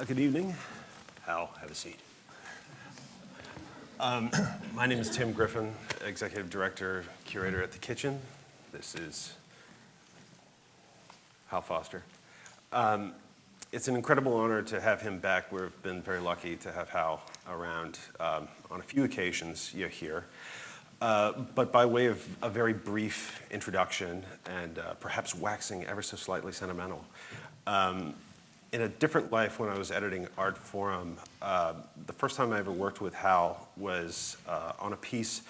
Good evening. Hal, have a seat. My name is Tim Griffin, Executive Director, Curator at The Kitchen. This is Hal Foster. It's an incredible honor to have him back. We've been very lucky to have Hal around on a few occasions here. But by way of a very brief introduction and perhaps waxing ever so slightly sentimental, in a different life when I was editing Art Forum, the first time I ever worked with Hal was on a piece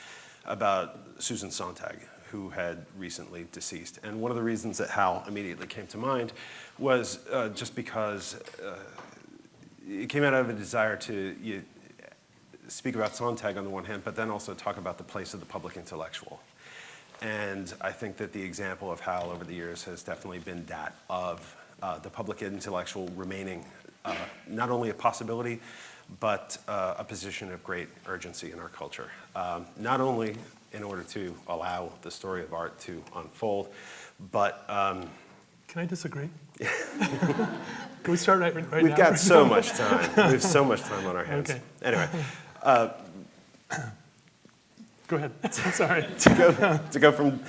about Susan Sontag, who had recently deceased. And one of the reasons that Hal immediately came to mind was just because it came out of a desire to speak about Sontag on the one hand, but then also talk about the place of the public intellectual. And I think that the example of Hal over the years has definitely been that of the public intellectual remaining not only a possibility, but a position of great urgency in our culture. Not only in order to allow the story of art to unfold, but... Can I disagree? Can we start right now? We've got so much time. We have so much time on our hands. Okay. Anyway. Go ahead. Sorry. To go from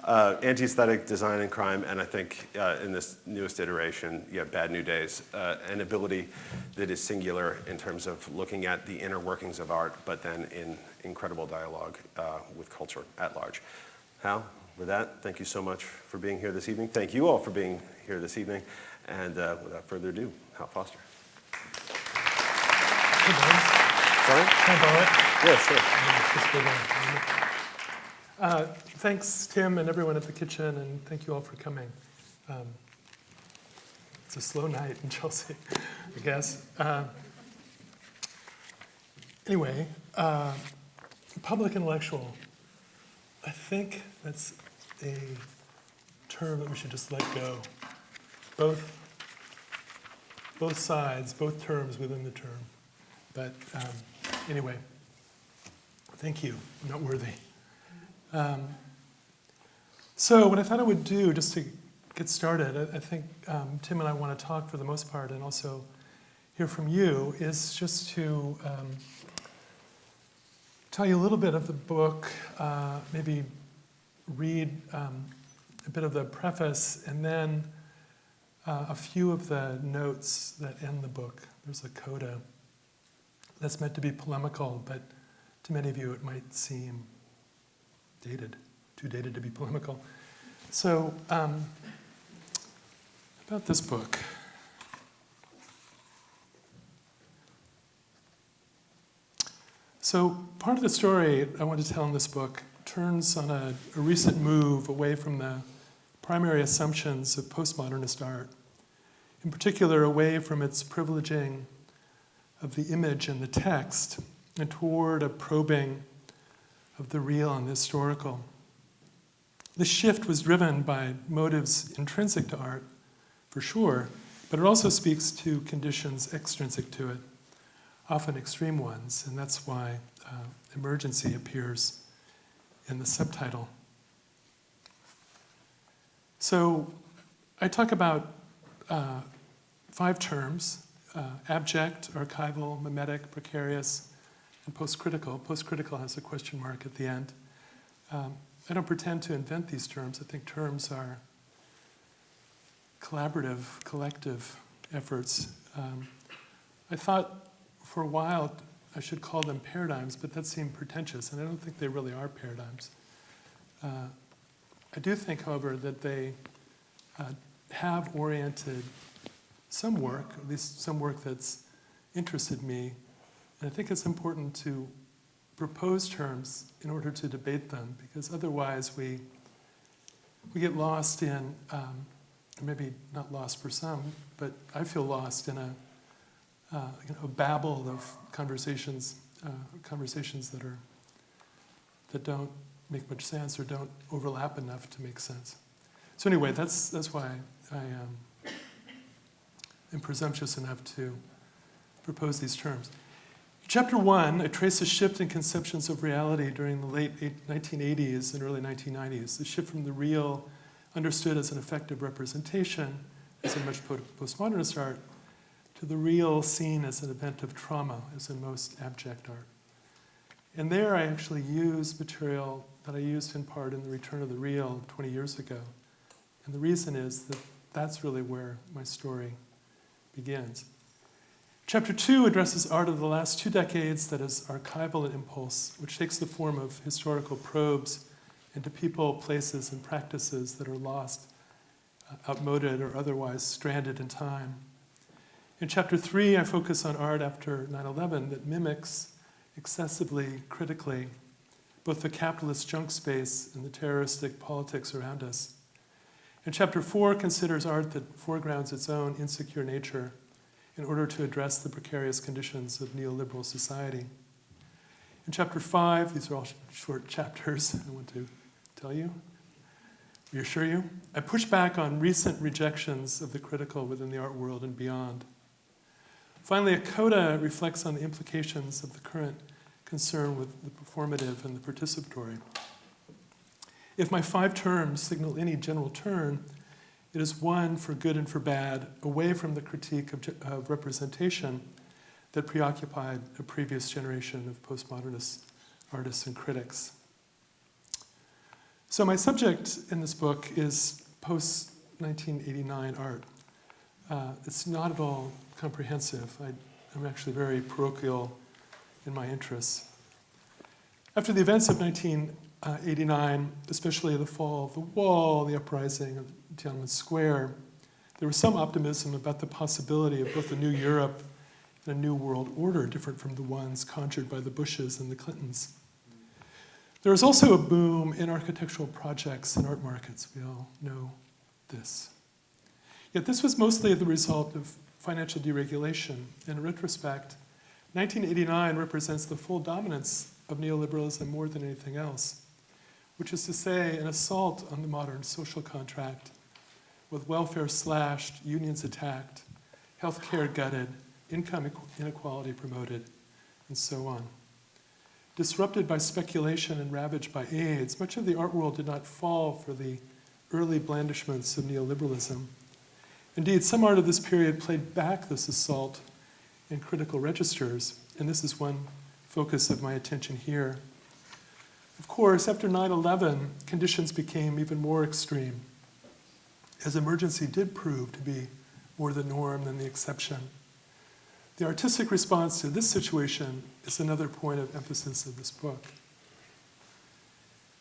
anti-aesthetic design and crime, and I think in this newest iteration, Bad New Days, an ability that is singular in terms of looking at the inner workings of art, but then in incredible dialogue with culture at large. Hal, with that, thank you so much for being here this evening. Thank you all for being here this evening. And without further ado, Hal Foster. Sorry? Can I borrow it? Yeah, sure. Thanks, Tim, and everyone at the kitchen, and thank you all for coming. It's a slow night in Chelsea, I guess. Anyway, public intellectual. I think that's a term that we should just let go. Both sides, both terms within the term. But anyway, thank you. I'm not worthy. So what I thought I would do, just to get started, I think Tim and I want to talk for the most part and also hear from you, is just to tell you a little bit of the book, maybe read a bit of the preface, and then a few of the notes that end the book. There's a coda that's meant to be polemical, but to many of you it might seem dated, too dated to be polemical. So, about this book. So, part of the story I want to tell in this book turns on a recent move away from the primary assumptions of postmodernist art, in particular away from its privileging of the image and the text, and toward a probing of the real and the historical. This shift was driven by motives intrinsic to art, for sure, but it also speaks to conditions extrinsic to it, often extreme ones, and that's why emergency appears in the subtitle. So I talk about 5 terms: abject, archival, mimetic, precarious, and post-critical. Post-critical has a question mark at the end. I don't pretend to invent these terms. I think terms are collaborative, collective efforts. I thought for a while I should call them paradigms, but that seemed pretentious, and I don't think they really are paradigms. I do think, however, that they have oriented some work, at least some work that's interested me, and I think it's important to propose terms in order to debate them, because otherwise we get lost in, maybe not lost for some, but I feel lost in a babble of conversations that don't make much sense or don't overlap enough to make sense. So anyway, that's why I am presumptuous enough to propose these terms. Chapter 1, I trace a shift in conceptions of reality during the late 1980s and early 1990s. The shift from the real, understood as an effective representation, as in much postmodernist art, to the real seen as an event of trauma, as in most abject art. And there I actually use material that I used in part in The Return of the Real 20 years ago. And the reason is that that's really where my story begins. Chapter 2 addresses art of the last 2 decades that is archival in impulse, which takes the form of historical probes into people, places, and practices that are lost, outmoded, or otherwise stranded in time. In chapter 3, I focus on art after 9/11 that mimics excessively, critically, both the capitalist junk space and the terroristic politics around us. And chapter 4 considers art that foregrounds its own insecure nature in order to address the precarious conditions of neoliberal society. In chapter 5, these are all short chapters, I want to tell you, reassure you, I push back on recent rejections of the critical within the art world and beyond. Finally, a coda reflects on the implications of the current concern with the performative and the participatory. If my 5 terms signal any general turn, it is one for good and for bad, away from the critique of representation that preoccupied a previous generation of postmodernist artists and critics. So my subject in this book is post-1989 art. It's not at all comprehensive. I'm actually very parochial in my interests. After the events of 1989, especially the fall of the wall, the uprising of Tiananmen Square, there was some optimism about the possibility of both a new Europe and a new world order, different from the ones conjured by the Bushes and the Clintons. There was also a boom in architectural projects and art markets. We all know this. Yet this was mostly the result of financial deregulation. In retrospect, 1989 represents the full dominance of neoliberalism more than anything else, which is to say, an assault on the modern social contract, with welfare slashed, unions attacked, healthcare gutted, income inequality promoted, and so on. Disrupted by speculation and ravaged by AIDS, much of the art world did not fall for the early blandishments of neoliberalism. Indeed, some art of this period played back this assault in critical registers, and this is one focus of my attention here. Of course, after 9/11, conditions became even more extreme, as emergency did prove to be more the norm than the exception. The artistic response to this situation is another point of emphasis of this book.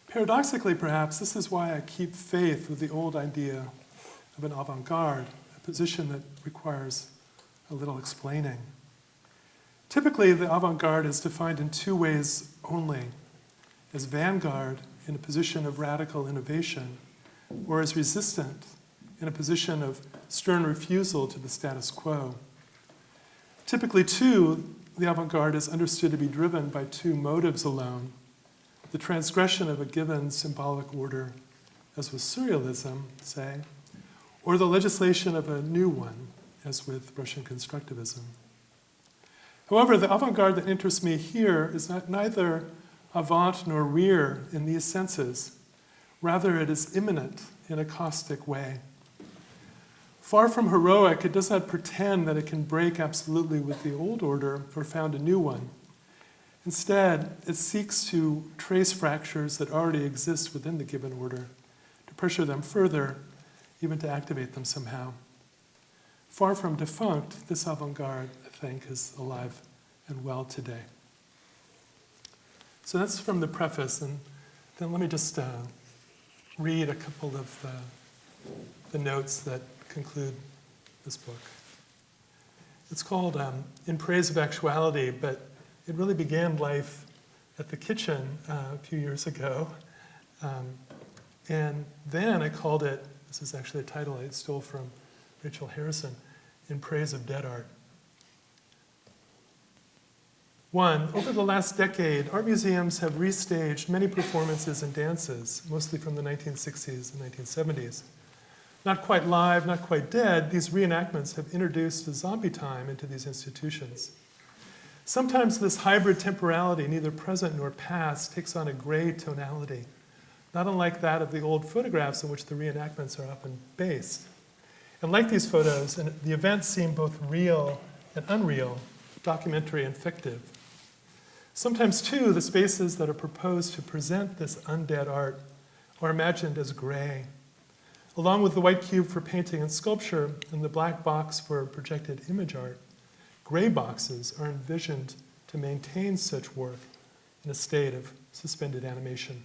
Paradoxically, perhaps, this is why I keep faith with the old idea of an avant-garde, a position that requires a little explaining. Typically, the avant-garde is defined in 2 ways only: as vanguard in a position of radical innovation, or as resistant in a position of stern refusal to the status quo. Typically, too, the avant-garde is understood to be driven by 2 motives alone: the transgression of a given symbolic order, as with surrealism, say, or the legislation of a new one, as with Russian constructivism. However, the avant-garde that interests me here is neither avant nor rear in these senses. Rather, it is immanent in a caustic way. Far from heroic, it does not pretend that it can break absolutely with the old order or found a new one. Instead, it seeks to trace fractures that already exist within the given order, to pressure them further, even to activate them somehow. Far from defunct, this avant-garde, I think, is alive and well today. So that's from the preface, and then let me just read a couple of the notes that conclude this book. It's called In Praise of Actuality, but it really began life at the kitchen a few years ago. And then I called it, this is actually a title I stole from Rachel Harrison, In Praise of Dead Art. 1, over the last decade, art museums have restaged many performances and dances, mostly from the 1960s and 1970s. Not quite live, not quite dead, these reenactments have introduced a zombie time into these institutions. Sometimes this hybrid temporality, neither present nor past, takes on a gray tonality, not unlike that of the old photographs in which the reenactments are often based. And like these photos, the events seem both real and unreal, documentary and fictive. Sometimes, too, the spaces that are proposed to present this undead art are imagined as gray. Along with the white cube for painting and sculpture and the black box for projected image art, gray boxes are envisioned to maintain such work in a state of suspended animation.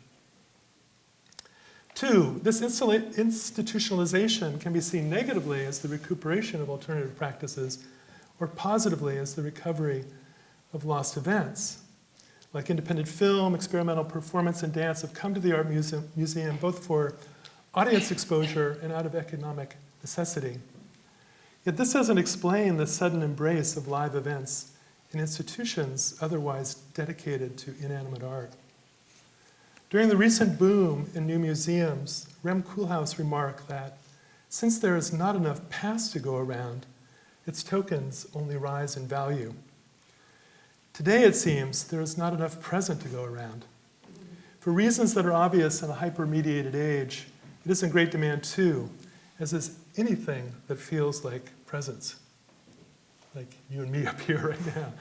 2, this institutionalization can be seen negatively as the recuperation of alternative practices or positively as the recovery of lost events. Like independent film, experimental performance, and dance have come to the art museum both for audience exposure and out of economic necessity. Yet this doesn't explain the sudden embrace of live events in institutions otherwise dedicated to inanimate art. During the recent boom in new museums, Rem Koolhaas remarked that since there is not enough past to go around, its tokens only rise in value. Today, it seems, there is not enough present to go around. For reasons that are obvious in a hyper-mediated age, it is in great demand too, as is anything that feels like presence, like you and me up here right now.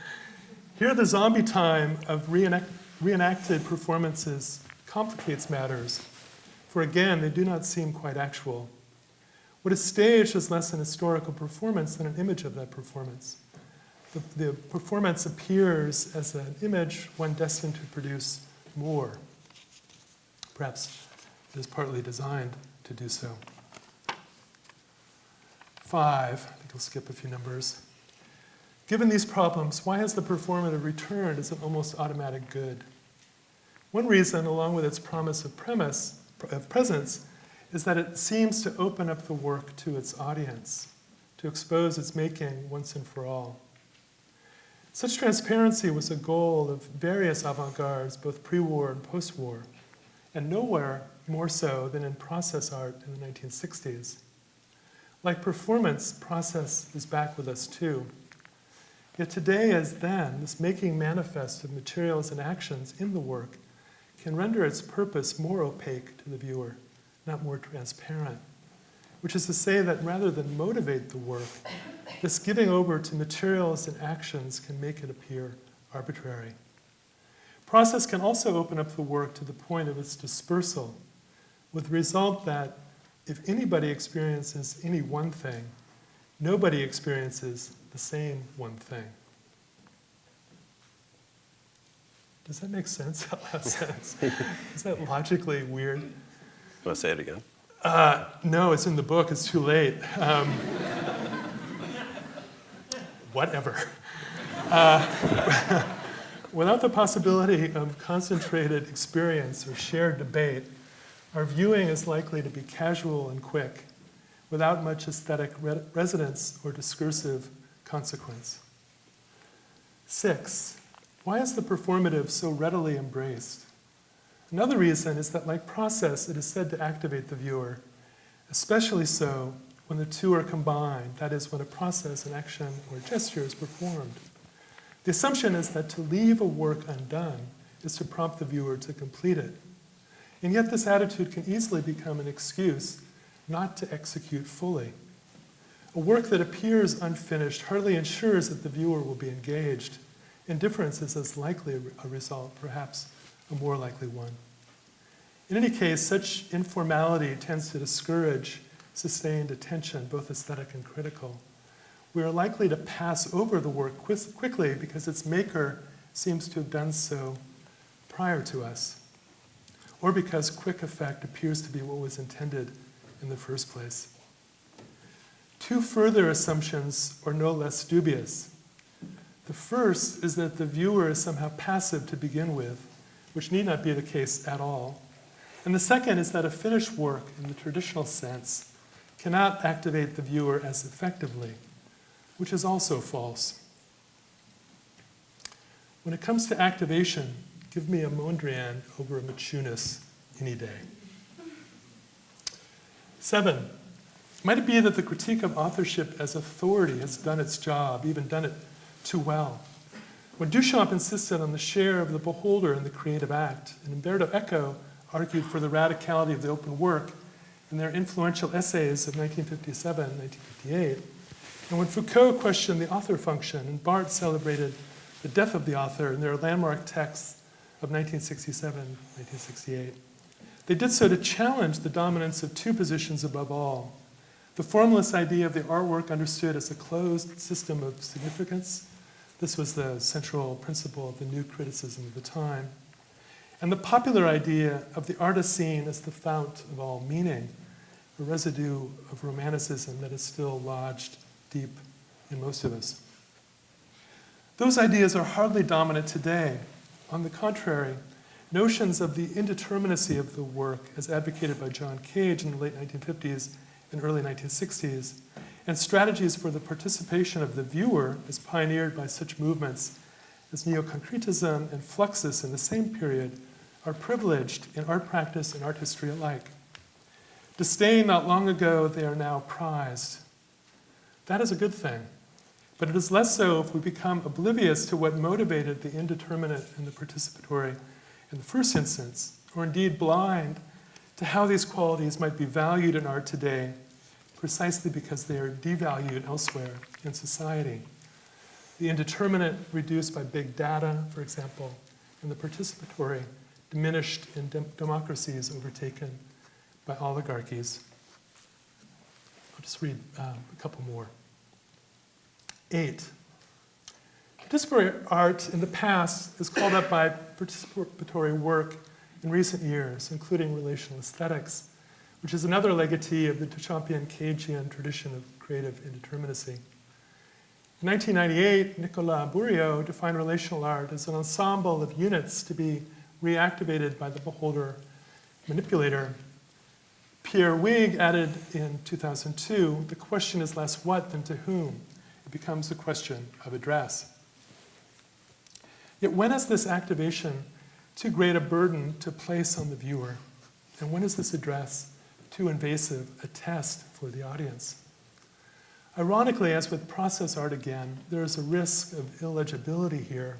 Here, the zombie time of reenacted performances complicates matters, for again, they do not seem quite actual. What is staged is less an historical performance than an image of that performance. The performance appears as an image, one destined to produce more. Perhaps it is partly designed to do so. 5, I think I'll skip a few numbers. Given these problems, why has the performative returned as an almost automatic good? One reason, along with its promise of presence, is that it seems to open up the work to its audience, to expose its making once and for all. Such transparency was a goal of various avant-gardes, both pre-war and post-war, and nowhere more so than in process art in the 1960s. Like performance, process is back with us too. Yet today, as then, this making manifest of materials and actions in the work can render its purpose more opaque to the viewer, not more transparent, which is to say that rather than motivate the work, this giving over to materials and actions can make it appear arbitrary. Process can also open up the work to the point of its dispersal, with the result that if anybody experiences any one thing, nobody experiences the same one thing. Does that make sense? Is that logically weird? Want to say it again? No, it's in the book. It's too late. Whatever. Without the possibility of concentrated experience or shared debate, our viewing is likely to be casual and quick, without much aesthetic resonance or discursive consequence. 6, why is the performative so readily embraced? Another reason is that, like process, it is said to activate the viewer, especially so when the two are combined, that is, when a process, an action, or gesture is performed. The assumption is that to leave a work undone is to prompt the viewer to complete it. And yet this attitude can easily become an excuse not to execute fully. A work that appears unfinished hardly ensures that the viewer will be engaged. Indifference is as likely a result, perhaps a more likely one. In any case, such informality tends to discourage sustained attention, both aesthetic and critical. We are likely to pass over the work quickly because its maker seems to have done so prior to us, or because quick effect appears to be what was intended in the first place. 2 further assumptions are no less dubious. The first is that the viewer is somehow passive to begin with, which need not be the case at all. And the second is that a finished work, in the traditional sense, cannot activate the viewer as effectively, which is also false. When it comes to activation, give me a Mondrian over a Machunas any day. 7, might it be that the critique of authorship as authority has done its job, even done it too well? When Duchamp insisted on the share of the beholder in the creative act, and Umberto Eco argued for the radicality of the open work, in their influential essays of 1957, 1958. And when Foucault questioned the author function and Barthes celebrated the death of the author in their landmark texts of 1967, 1968, they did so to challenge the dominance of two positions above all: the formalist idea of the artwork understood as a closed system of significance. This was the central principle of the new criticism of the time. And the popular idea of the artist seen as the fount of all meaning, a residue of romanticism that is still lodged deep in most of us. Those ideas are hardly dominant today. On the contrary, notions of the indeterminacy of the work, as advocated by John Cage in the late 1950s and early 1960s, and strategies for the participation of the viewer, as pioneered by such movements as neoconcretism and Fluxus in the same period, are privileged in art practice and art history alike. Disdained not long ago, they are now prized. That is a good thing, but it is less so if we become oblivious to what motivated the indeterminate and the participatory in the first instance, or indeed blind to how these qualities might be valued in art today, precisely because they are devalued elsewhere in society. The indeterminate reduced by big data, for example, and the participatory diminished in democracies overtaken by oligarchies. I'll just read a couple more. 8. Participatory art in the past is called up by participatory work in recent years, including relational aesthetics, which is another legatee of the Duchampian Cagean tradition of creative indeterminacy. In 1998, Nicolas Bourriaud defined relational art as an ensemble of units to be reactivated by the beholder manipulator. Pierre Wig added in 2002, the question is less what than to whom. It becomes a question of address. Yet when is this activation too great a burden to place on the viewer? And when is this address too invasive a test for the audience? Ironically, as with process art again, there is a risk of illegibility here.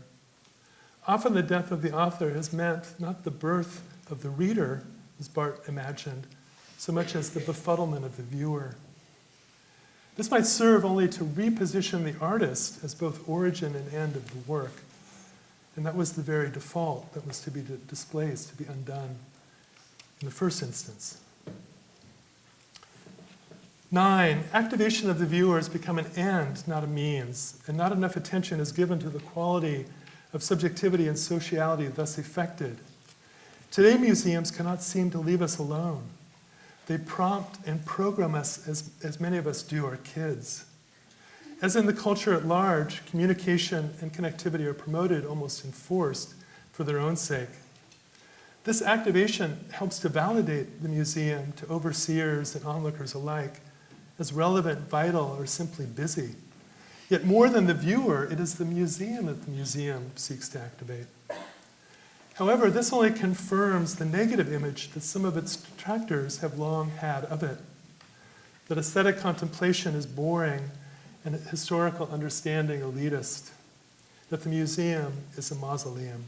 Often the death of the author has meant not the birth of the reader, as Barthes imagined, so much as the befuddlement of the viewer. This might serve only to reposition the artist as both origin and end of the work. And that was the very default that was to be displaced, to be undone in the first instance. 9, activation of the viewer has become an end, not a means, and not enough attention is given to the quality of subjectivity and sociality thus effected. Today, museums cannot seem to leave us alone. They prompt and program us as many of us do our kids. As in the culture at large, communication and connectivity are promoted, almost enforced, for their own sake. This activation helps to validate the museum to overseers and onlookers alike as relevant, vital, or simply busy. Yet more than the viewer, it is the museum that the museum seeks to activate. However, this only confirms the negative image that some of its detractors have long had of it, that aesthetic contemplation is boring and historical understanding elitist, that the museum is a mausoleum.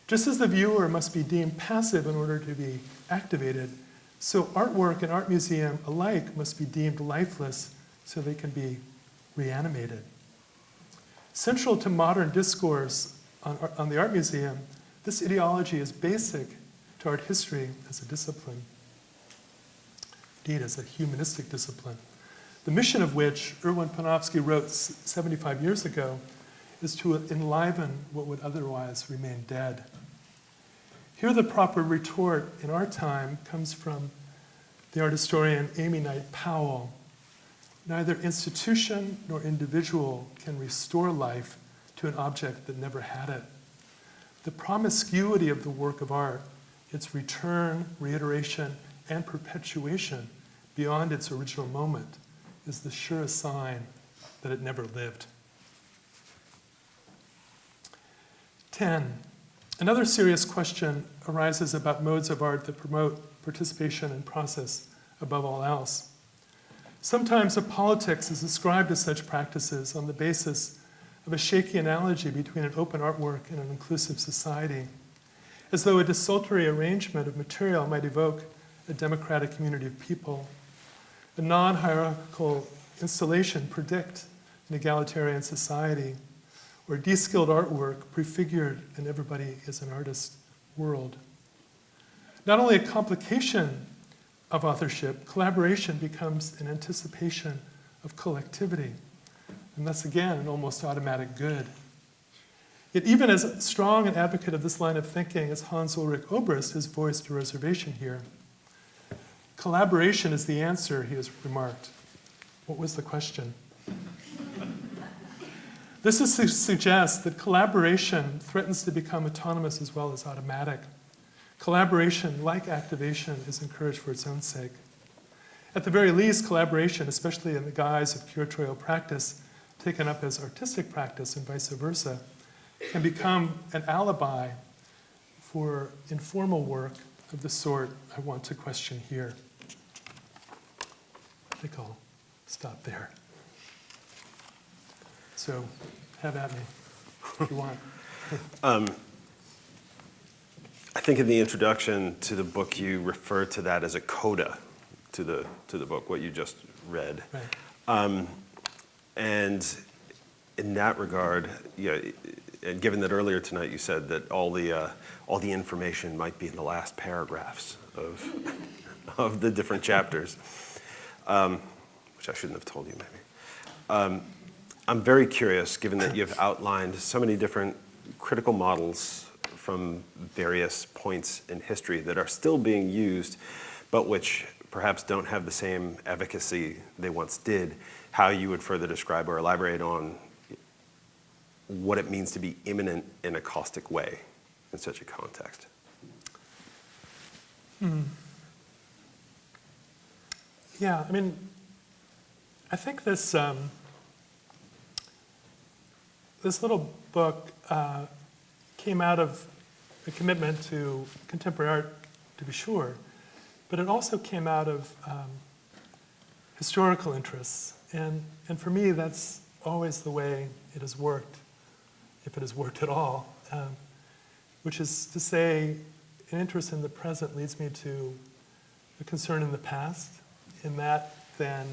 Just as the viewer must be deemed passive in order to be activated, so artwork and art museum alike must be deemed lifeless so they can be reanimated. Central to modern discourse on the art museum, this ideology is basic to art history as a discipline, indeed as a humanistic discipline, the mission of which Erwin Panofsky wrote 75 years ago is to enliven what would otherwise remain dead. Here the proper retort in our time comes from the art historian Amy Knight Powell. Neither institution nor individual can restore life to an object that never had it. The promiscuity of the work of art, its return, reiteration, and perpetuation beyond its original moment, is the surest sign that it never lived. 10. Another serious question arises about modes of art that promote participation and process above all else. Sometimes a politics is ascribed to such practices on the basis of a shaky analogy between an open artwork and an inclusive society, as though a desultory arrangement of material might evoke a democratic community of people. A non-hierarchical installation predict an egalitarian society where de-skilled artwork prefigured an everybody is an artist world. Not only a complication of authorship, collaboration becomes an anticipation of collectivity. And that's, again, an almost automatic good. Yet even as strong an advocate of this line of thinking as Hans Ulrich Obrist has voiced a reservation here. Collaboration is the answer, he has remarked. What was the question? This is to suggest that collaboration threatens to become autonomous as well as automatic. Collaboration, like activation, is encouraged for its own sake. At the very least, collaboration, especially in the guise of curatorial practice, taken up as artistic practice and vice versa, can become an alibi for informal work of the sort I want to question here. I think I'll stop there. So, have at me if you want. I think in the introduction to the book, you refer to that as a coda to the book, what you just read. Right. And in that regard, and given that earlier tonight you said that all the information might be in the last paragraphs of the different chapters, which I shouldn't have told you maybe. I'm very curious, given that you've outlined so many different critical models from various points in history that are still being used, but which perhaps don't have the same efficacy they once did, how you would further describe or elaborate on what it means to be immanent in a caustic way in such a context. Yeah, I mean, I think this this little book came out of a commitment to contemporary art, to be sure, but it also came out of historical interests. And for me, that's always the way it has worked, if it has worked at all, which is to say, an interest in the present leads me to a concern in the past, and that then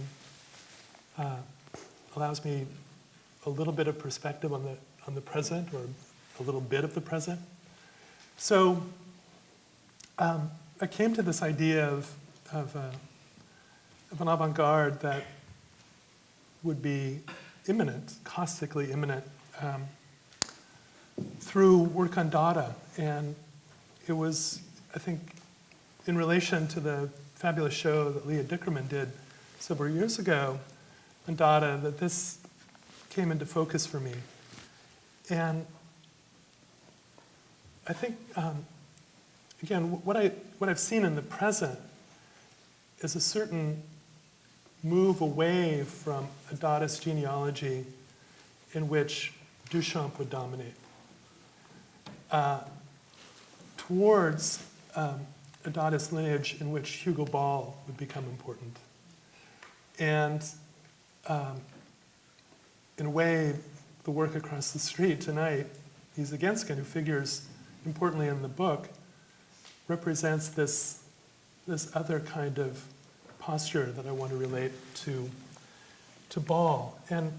allows me a little bit of perspective on the present, or a little bit of the present. So I came to this idea of an avant-garde that would be immanent, caustically immanent, through work on data. And it was, I think, in relation to the fabulous show that Leah Dickerman did several years ago on data that this came into focus for me. And I think, again, what I've seen in the present is a certain move away from a Dadaist genealogy in which Duchamp would dominate, towards a Dadaist lineage in which Hugo Ball would become important. And in a way, the work across the street tonight, Isa Genzken, who figures importantly in the book, represents this other kind of posture that I want to relate to Ball. And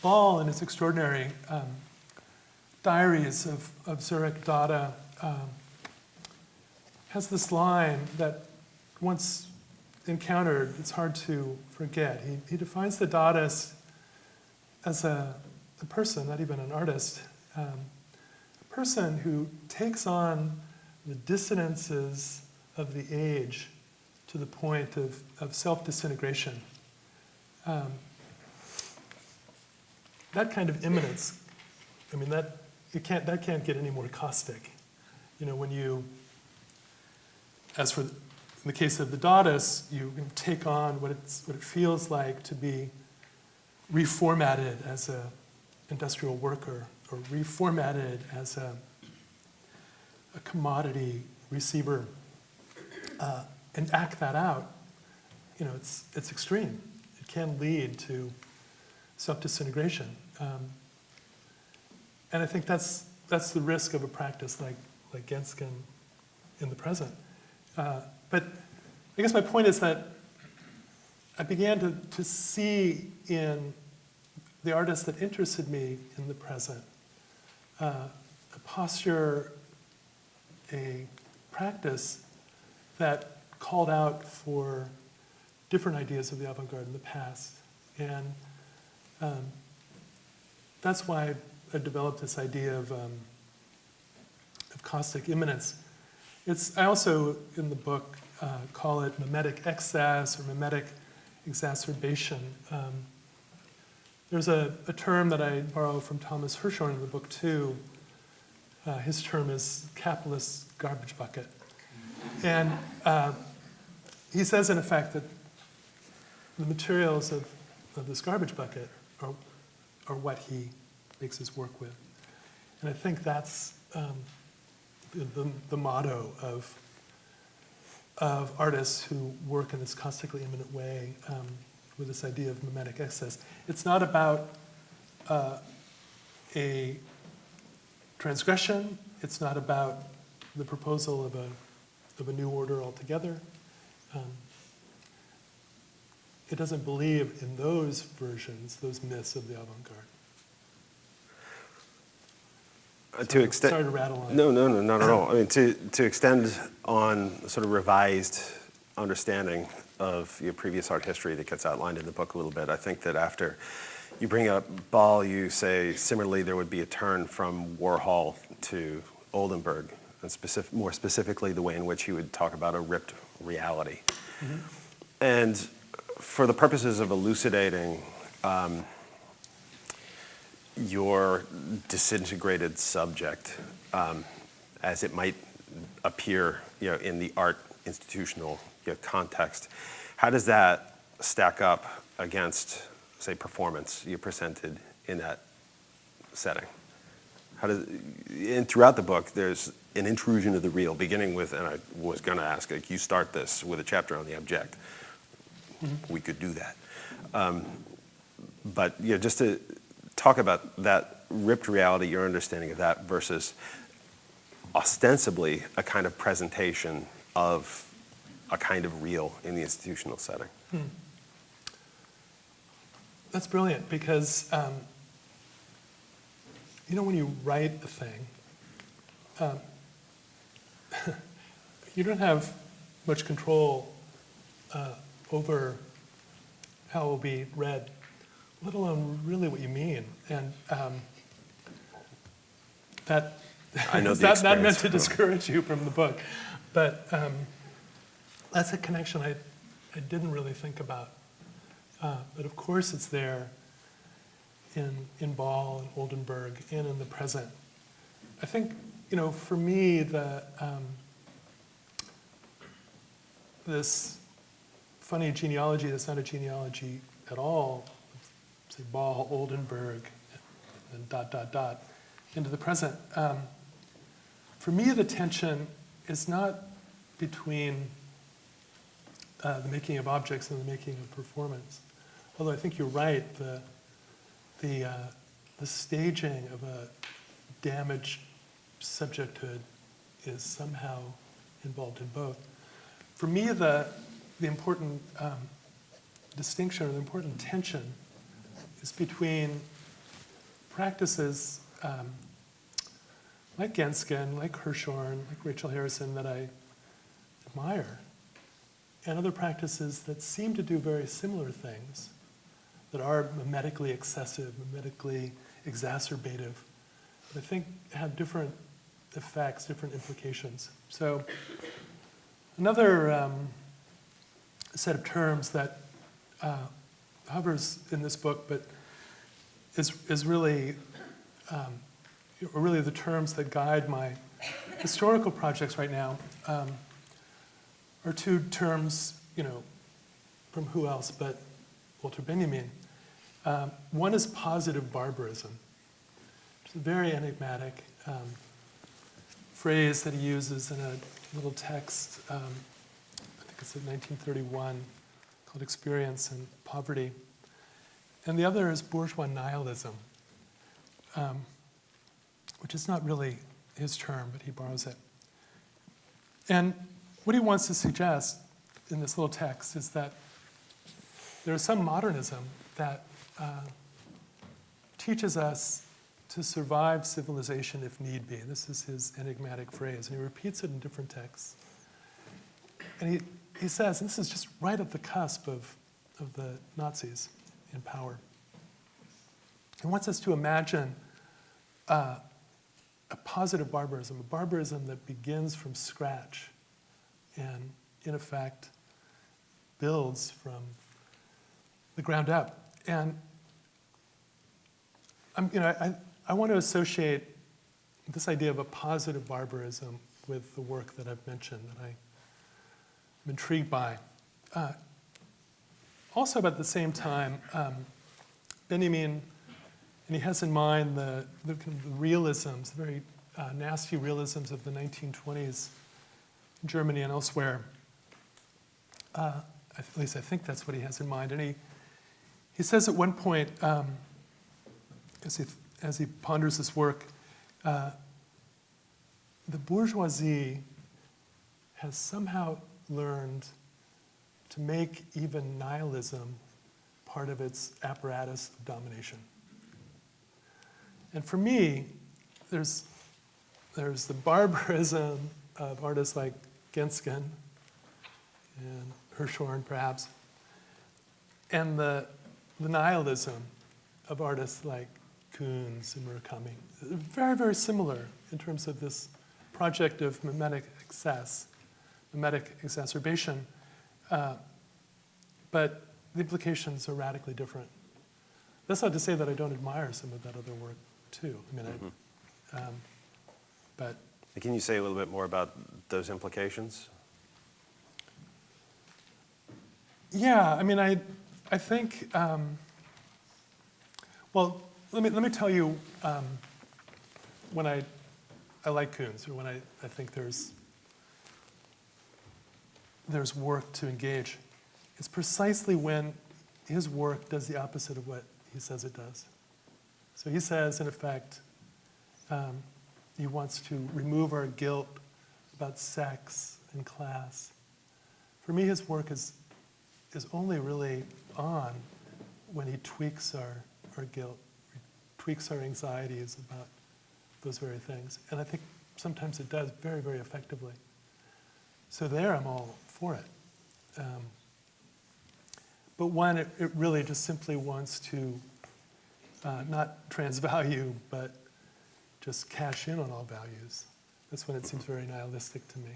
Ball, in his extraordinary diaries of Zurich Dada, has this line that once encountered, it's hard to forget. He defines the Dadaist as a person, not even an artist, a person who takes on the dissonances of the age to the point of self-disintegration. That kind of immanence, I mean, that can't get any more caustic. You know, when you, as for in the case of the Dadaists, you can take on what it feels like to be reformatted as an industrial worker, or reformatted as a commodity receiver, and act that out. You know, it's extreme. It can lead to self-disintegration, and I think that's the risk of a practice like Genzken in the present. But But I guess my point is that I began to see in the artists that interested me in the present a posture, a practice that called out for different ideas of the avant-garde in the past. And that's why I developed this idea of caustic immanence. I also, in the book, call it mimetic excess or mimetic exacerbation. There's a term that I borrow from Thomas Hirschhorn in the book too. His term is capitalist garbage bucket. And he says, in effect, that the materials of this garbage bucket are what he makes his work with. And I think that's the motto of artists who work in this caustically immanent way with this idea of mimetic excess. It's not about a transgression. It's not about the proposal of a new order altogether. It doesn't believe in those versions, those myths of the avant-garde. Sorry to rattle on. No, not at all. I mean, to extend on sort of revised understanding of your previous art history that gets outlined in the book a little bit, I think that after you bring up Ball, you say similarly there would be a turn from Warhol to Oldenburg, and more specifically the way in which he would talk about a ripped reality. Mm-hmm. And for the purposes of elucidating your disintegrated subject, as it might appear, in the art institutional context, how does that stack up against, say, performance you presented in that setting? And throughout the book, there's an intrusion of the real, beginning with, and I was going to ask, you start this with a chapter on the abject. Mm-hmm. We could do that. But just to talk about that ripped reality, your understanding of that versus ostensibly a kind of presentation of a kind of real in the institutional setting. That's brilliant because, when you write a thing, you don't have much control over how it will be read, let alone really what you mean. And that I know that's not meant to discourage you from the book, but that's a connection I didn't really think about. But of course it's there in Ball and Oldenburg and in the present. I think, for me, this funny genealogy that's not a genealogy at all, say Ball, Oldenburg, and ... into the present. For me, the tension is not between the making of objects and the making of performance. Although I think you're right, the staging of a damaged subjecthood is somehow involved in both. For me, the important distinction or the important tension is between practices like Genzken, like Hirschhorn, like Rachel Harrison that I admire, and other practices that seem to do very similar things, that are mimetically excessive, mimetically exacerbative, but I think have different effects, different implications. So another set of terms that hovers in this book, but is really the terms that guide my historical projects right now, are two terms, from who else but Walter Benjamin. One is positive barbarism, which is a very enigmatic phrase that he uses in a little text, I think it's in 1931, called Experience and Poverty. And the other is bourgeois nihilism, which is not really his term, but he borrows it. And what he wants to suggest in this little text is that there is some modernism that teaches us to survive civilization if need be. This is his enigmatic phrase, and he repeats it in different texts. And he says, and this is just right at the cusp of the Nazis in power. He wants us to imagine a positive barbarism, a barbarism that begins from scratch and, in effect, builds from the ground up. And I want to associate this idea of a positive barbarism with the work that I've mentioned, that I'm intrigued by. Also, about the same time, Benjamin, and he has in mind the realisms, the very nasty realisms of the 1920s in Germany and elsewhere. At least I think that's what he has in mind. And he says at one point, as he ponders this work, the bourgeoisie has somehow learned to make even nihilism part of its apparatus of domination. And for me, there's the barbarism of artists like Genzken and Hirschhorn, perhaps, and the nihilism of artists like Koons and Murakami. Very, very similar in terms of this project of mimetic excess, mimetic exacerbation, but the implications are radically different. That's not to say that I don't admire some of that other work, too. I mean, but can you say a little bit more about those implications? Yeah, I mean, I think, well, let me tell you when I like Koons, or when I think there's work to engage. It's precisely when his work does the opposite of what he says it does. So he says, in effect, he wants to remove our guilt about sex and class. For me, his work is only really on when he tweaks our guilt, tweaks our anxieties about those very things. And I think sometimes it does very, very effectively. So there, I'm all for it. But when it really just simply wants to not transvalue, but just cash in on all values, that's when it seems very nihilistic to me.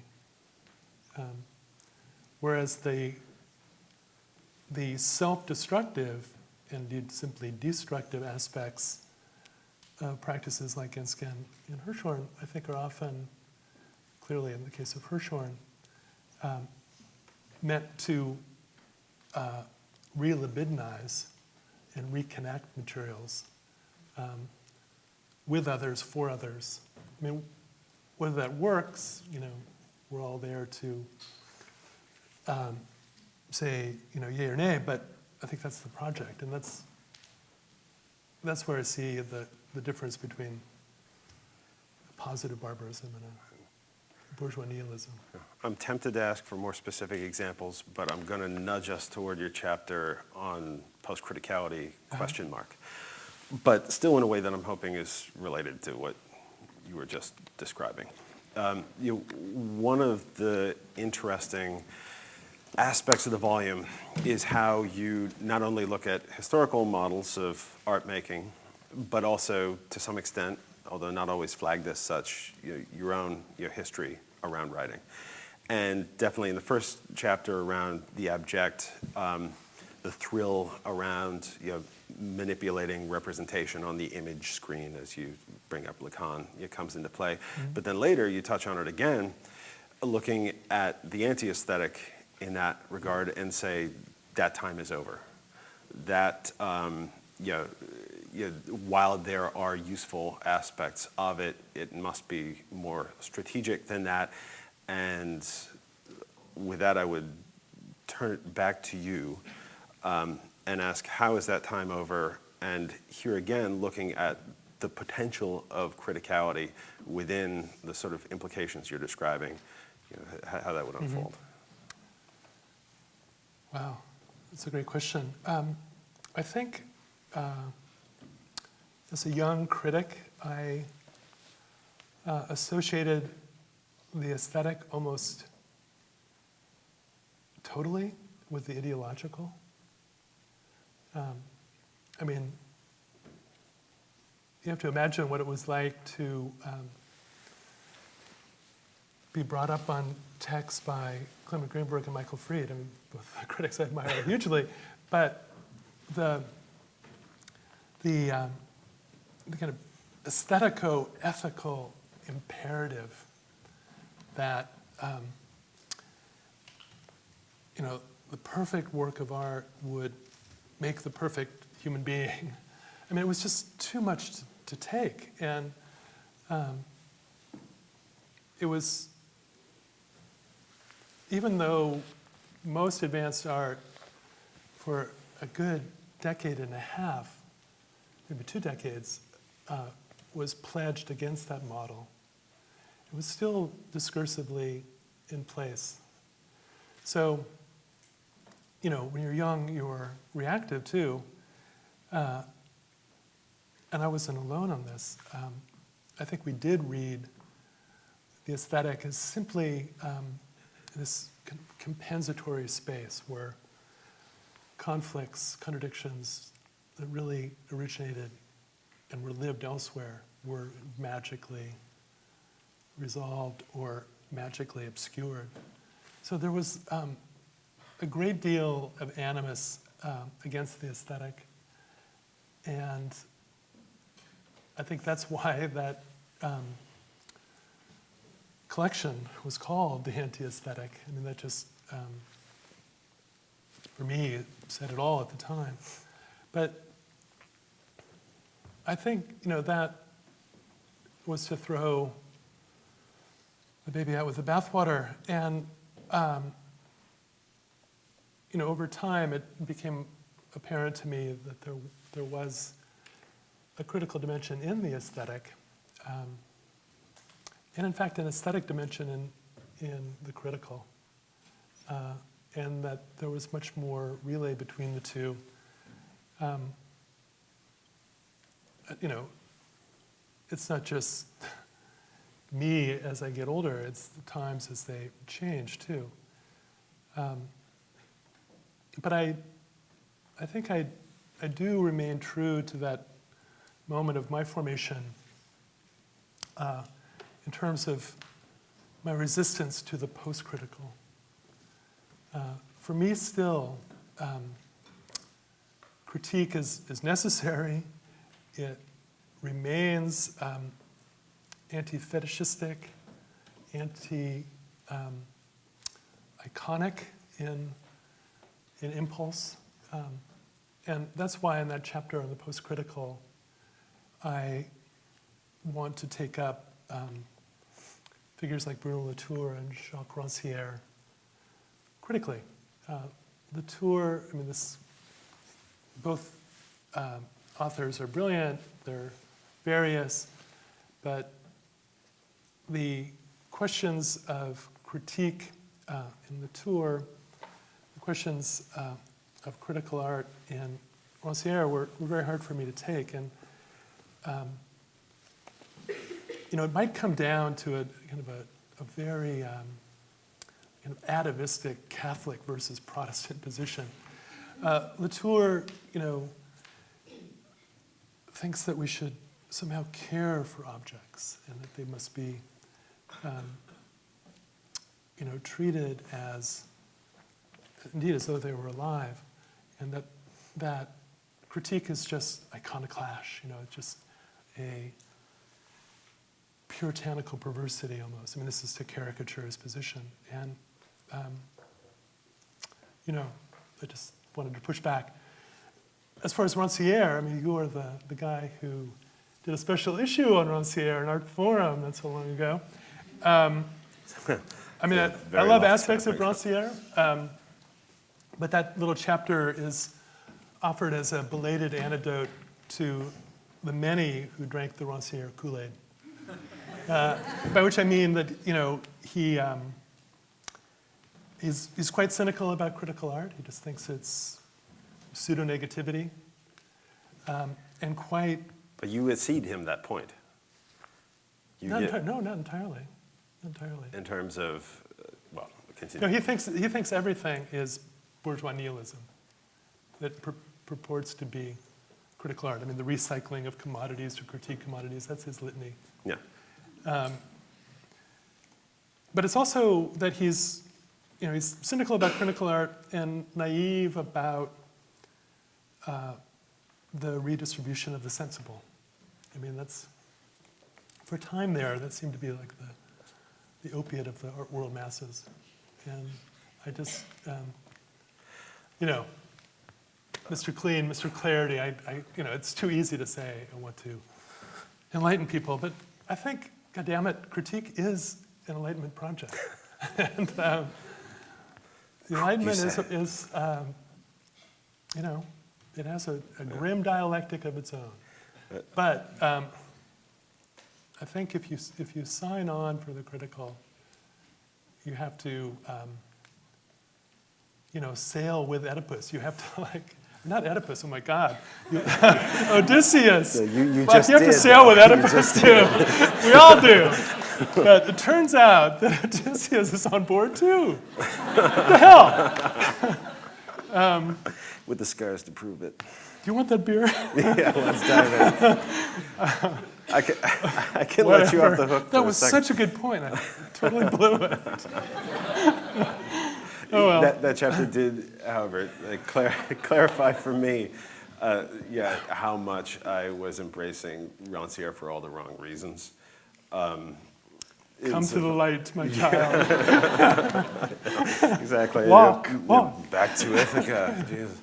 Whereas the self-destructive and indeed simply destructive aspects of practices like Genzken and Hirschhorn, I think, are often, clearly in the case of Hirschhorn, meant to relibidinize and reconnect materials with others, for others. I mean, whether that works, we're all there to say, yay or nay, but I think that's the project, and that's where I see the difference between a positive barbarism and a bourgeois nihilism. I'm tempted to ask for more specific examples, but I'm going to nudge us toward your chapter on post-criticality, question mark. But still in a way that I'm hoping is related to what you were just describing. One of the interesting aspects of the volume is how you not only look at historical models of art making, but also, to some extent, although not always flagged as such, your own history around writing. And definitely in the first chapter around the abject, the thrill around manipulating representation on the image screen, as you bring up Lacan, it comes into play. Mm-hmm. But then later you touch on it again, looking at the anti-aesthetic in that regard and say that time is over. That while there are useful aspects of it, it must be more strategic than that. And with that, I would turn it back to you and ask, how is that time over? And here again, looking at the potential of criticality within the sort of implications you're describing how that would unfold. Wow, that's a great question. I think as a young critic, I associated the aesthetic almost totally with the ideological. I mean, you have to imagine what it was like to be brought up on text by Clement Greenberg and Michael Fried. I mean, both critics I admire hugely, but the kind of aesthetico-ethical imperative that the perfect work of art would make the perfect human being. I mean, it was just too much to take, and it was, even though most advanced art for a good decade and a half, maybe 2 decades, was pledged against that model, it was still discursively in place. So, when you're young, you're reactive too. And I wasn't alone on this. I think we did read the aesthetic as simply this compensatory space where conflicts, contradictions that really originated and were lived elsewhere were magically resolved or magically obscured. So there was a great deal of animus against the aesthetic, and I think that's why that collection was called The Anti-Aesthetic. I mean, that just, for me, said it all at the time. But I think, that was to throw the baby out with the bathwater. And, over time, it became apparent to me that there was a critical dimension in the aesthetic, and in fact, an aesthetic dimension in the critical, and that there was much more relay between the two. It's not just me as I get older, it's the times as they change too. But I think I do remain true to that moment of my formation in terms of my resistance to the post-critical. For me still, critique is necessary. It remains anti-fetishistic, anti-iconic in impulse. And that's why in that chapter on the post-critical, I want to take up figures like Bruno Latour and Jacques Rancière critically. Latour, both authors are brilliant, they're various, but the questions of critique in Latour, the questions of critical art in Rancière were very hard for me to take. And it might come down to a kind of a very kind of atavistic Catholic versus Protestant position. Latour, thinks that we should somehow care for objects and that they must be, treated as, indeed, as though they were alive, and that critique is just iconoclash, just a puritanical perversity almost. This is to caricature his position. And, I just wanted to push back. As far as Rancière, you are the guy who did a special issue on Rancière in Art Forum not so long ago. I love aspects of Rancière, but that little chapter is offered as a belated antidote to the many who drank the Rancière Kool-Aid. By which I mean that, he He's quite cynical about critical art. He just thinks it's pseudo-negativity, and quite... But you accede him that point. No, not entirely. Not entirely. In terms of, well, continue. No, he thinks everything is bourgeois nihilism that purports to be critical art. I mean, the recycling of commodities to critique commodities, that's his litany. Yeah. But it's also that he's cynical about critical art and naive about the redistribution of the sensible. I mean, that's, for a time there, that seemed to be like the opiate of the art world masses. And I just, Mr. Clean, Mr. Clarity, it's too easy to say I want to enlighten people, but I think, goddammit, critique is an enlightenment project. And the enlightenment is it has a grim dialectic of its own. But I think if you sign on for the critical, you have to, sail with Oedipus. You have to not Oedipus, oh my God. Odysseus. So you have to sail with Oedipus too. We all do. But it turns out that Odysseus is on board too. What the hell? With the scars to prove it. Do you want that beer? Yeah, let's dive in. I can let you off the hook. That was such a good point. I totally blew it. Oh well. That chapter did, however, clarify for me, how much I was embracing Rancière for all the wrong reasons. Come to the light, my child. Exactly. Walk. Back to Ithaca. Jesus.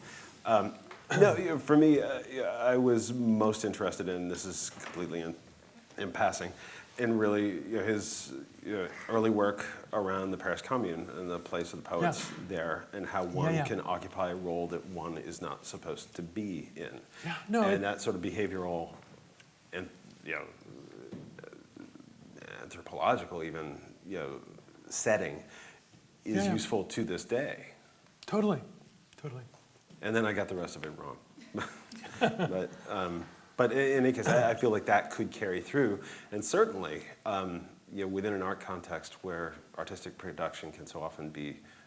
No, for me, I was most interested in, this is completely in passing, in really his early work around the Paris Commune and the place of the poets there, and how one can occupy a role that one is not supposed to be in. Yeah, no, and that sort of behavioral and anthropological even setting is useful to this day. Totally. And then I got the rest of it wrong. But in any case, I feel like that could carry through, and certainly within an art context where artistic production can so often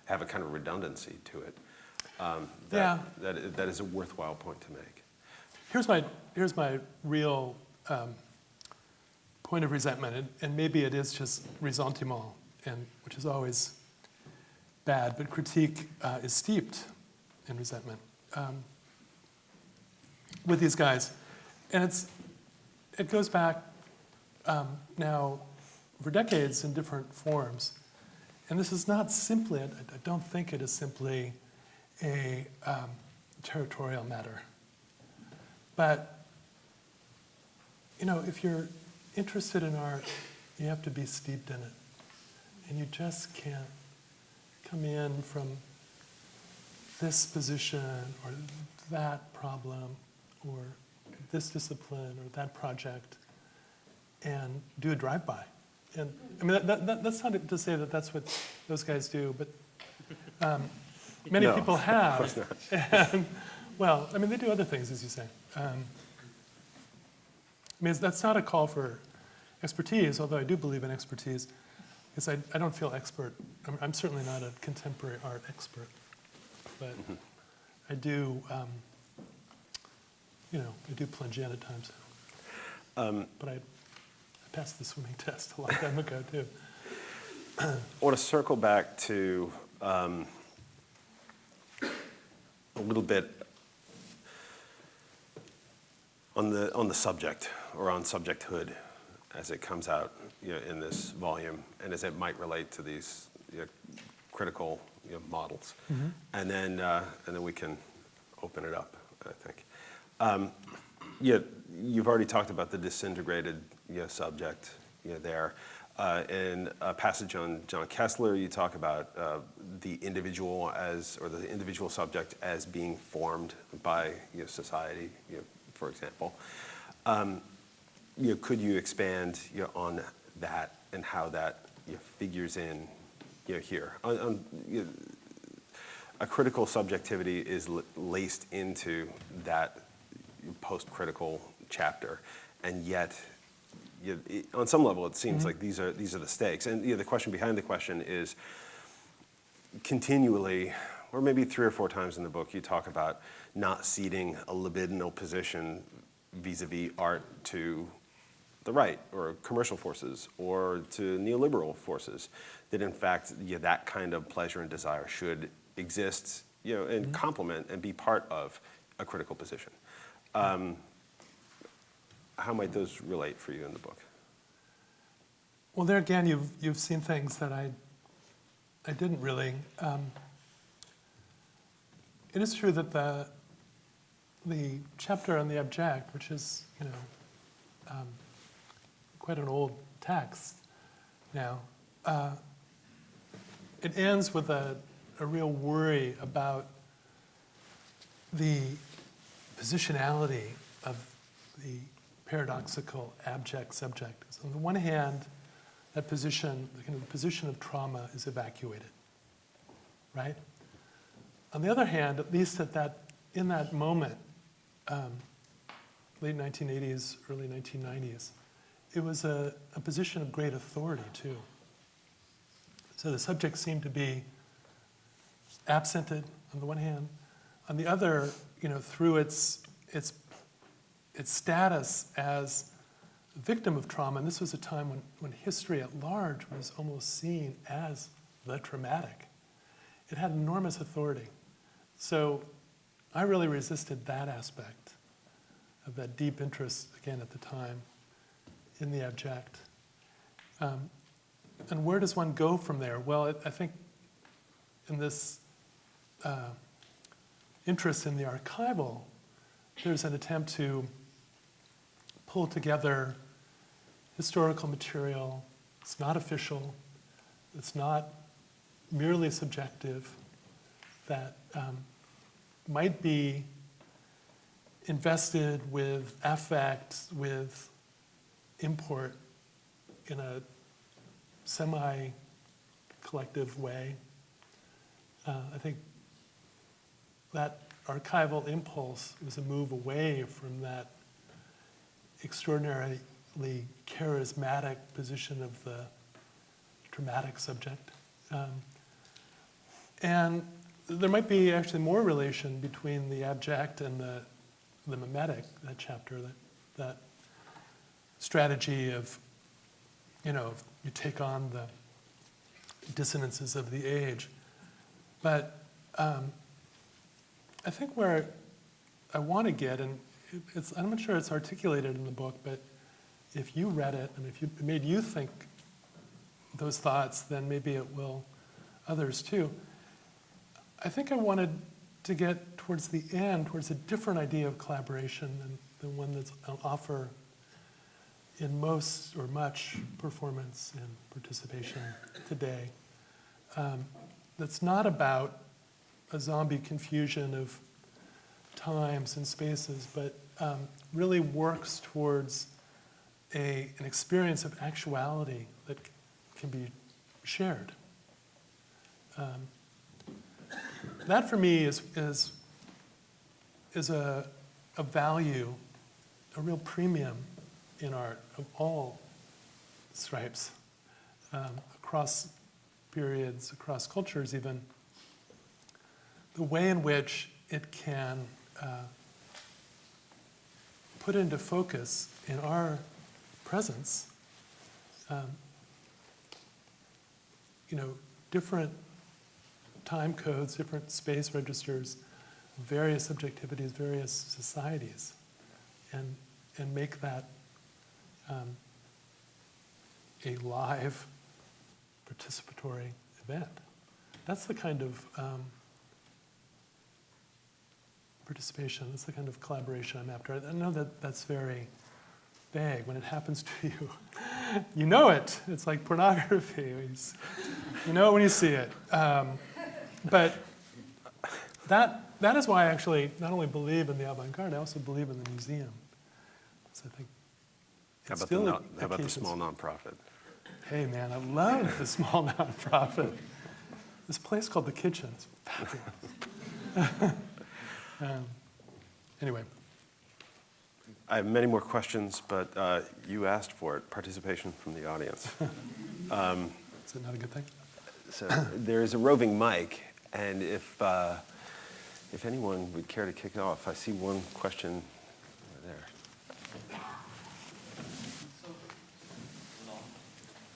have a kind of redundancy to it. That is a worthwhile point to make. Here's my real point of resentment, and maybe it is just ressentiment, which is always bad, but critique is steeped in resentment with these guys. And it goes back now for decades in different forms. And this is not simply, I don't think it is simply a territorial matter. But, if you're interested in art, you have to be steeped in it. And you just can't come in from this position or that problem or this discipline or that project and do a drive-by. And I mean, that's not to say that that's what those guys do, but many people have. And, well, I mean, they do other things, as you say. I mean, that's not a call for expertise, although I do believe in expertise, because I don't feel expert. I'm certainly not a contemporary art expert, but I do, I do plunge in at times. But I passed the swimming test a long time ago, too. I want to circle back to a little bit on the subject, or on subjecthood, as it comes out in this volume, and as it might relate to these critical models. Mm-hmm. And then we can open it up, I think. You've already talked about the disintegrated subject there. In a passage on John Kessler, you talk about the individual the individual subject as being formed by society, for example. Could you expand on that and how that figures in here. A critical subjectivity is laced into that post-critical chapter, and yet, on some level, it seems like these are the stakes. And the question behind the question is continually, or maybe 3 or 4 times in the book, you talk about not ceding a libidinal position vis-a-vis art to the right, or commercial forces, or to neoliberal forces. That in fact, that kind of pleasure and desire should exist, and complement and be part of a critical position. How might those relate for you in the book? Well, there again, you've seen things that I didn't really. It is true that the chapter on the abject, which is quite an old text now, it ends with a real worry about the positionality of the paradoxical abject subject. So on the one hand, that position, the position of trauma, is evacuated, right? On the other hand, at least in that moment, late 1980s, early 1990s, it was a position of great authority too. So the subject seemed to be absented on the one hand. On the other, through its status as a victim of trauma, and this was a time when history at large was almost seen as the traumatic, it had enormous authority. So I really resisted that aspect of that deep interest, again at the time, in the abject. And where does one go from there? Well, I think in this interest in the archival, there's an attempt to pull together historical material. It's not official. It's not merely subjective, that might be invested with affect, with import in a semi-collective way. I think that archival impulse was a move away from that extraordinarily charismatic position of the dramatic subject. And there might be actually more relation between the abject and the mimetic, that chapter, that strategy of, you take on the dissonances of the age. But I think where I want to get, and I'm not sure it's articulated in the book, but if you read it and if it made you think those thoughts, then maybe it will others too. I think I wanted to get towards the end, towards a different idea of collaboration than one that's on offer in most or much performance and participation today. That's not about a zombie confusion of times and spaces, but really works towards an experience of actuality that can be shared. That for me is a value, a real premium in art of all stripes, across periods, across cultures even. The way in which it can put into focus in our presence, different time codes, different space registers, various subjectivities, various societies, and make that a live, participatory event. That's the kind of participation, that's the kind of collaboration I'm after. I know that that's very vague. When it happens to you, you know it. It's like pornography. You know it when you see it. But that is why I actually not only believe in the avant-garde, I also believe in the museum. So I think How about the small nonprofit? Hey man, I love the small nonprofit. this place called The Kitchen. It's fabulous. Anyway. I have many more questions, but you asked for it, participation from the audience. Is it not a good thing? So there is a roving mic, and if anyone would care to kick it off, I see one question over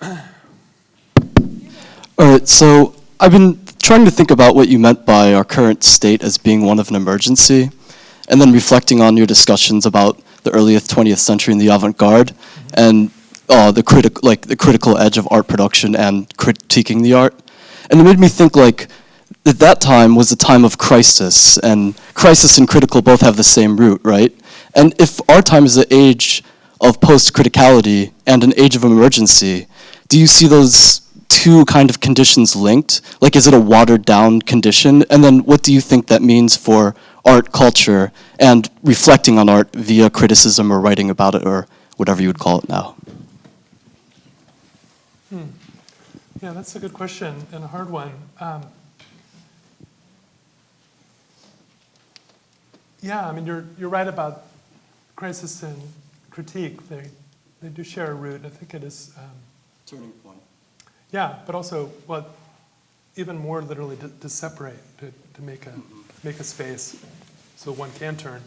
there. All right, so I've been trying to think about what you meant by our current state as being one of an emergency, and then reflecting on your discussions about the earliest 20th century and the avant-garde, and the critical edge of art production and critiquing the art. And it made me think like that time was a time of crisis, and crisis and critical both have the same root, right? And if our time is an age of post-criticality and an age of emergency, do you see those two kind of conditions linked? Like, is it a watered-down condition? And then what do you think that means for art culture and reflecting on art via criticism or writing about it or whatever you would call it now? Yeah, that's a good question and a hard one. Yeah, I mean, you're right about crisis and critique. They do share a root. I think it is. Turning point. Yeah, but also, well, even more literally to separate, to make a space so one can turn.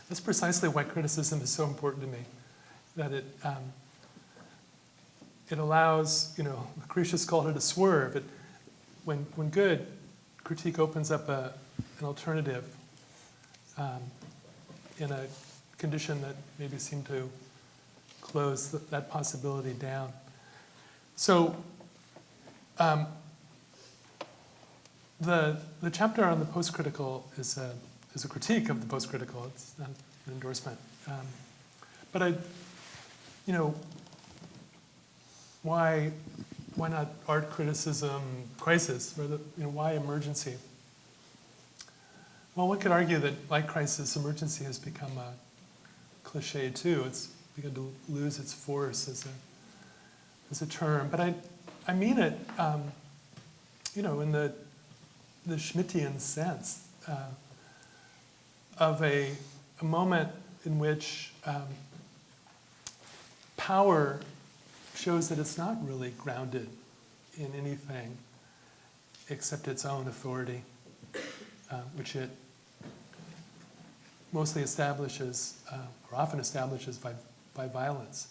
That's precisely why criticism is so important to me, that it allows, Lucretius called it a swerve. When good, critique opens up an alternative in a condition that maybe seemed to close that possibility down. So the chapter on the post-critical is a critique of the post-critical. It's not an endorsement. But why not art criticism crisis? Or why emergency? Well, one could argue that, like crisis, emergency has become a cliche too. It's begun to lose its force as a term. But I mean it, in the Schmittian sense of a moment in which power shows that it's not really grounded in anything except its own authority, which it mostly establishes, or often establishes by violence.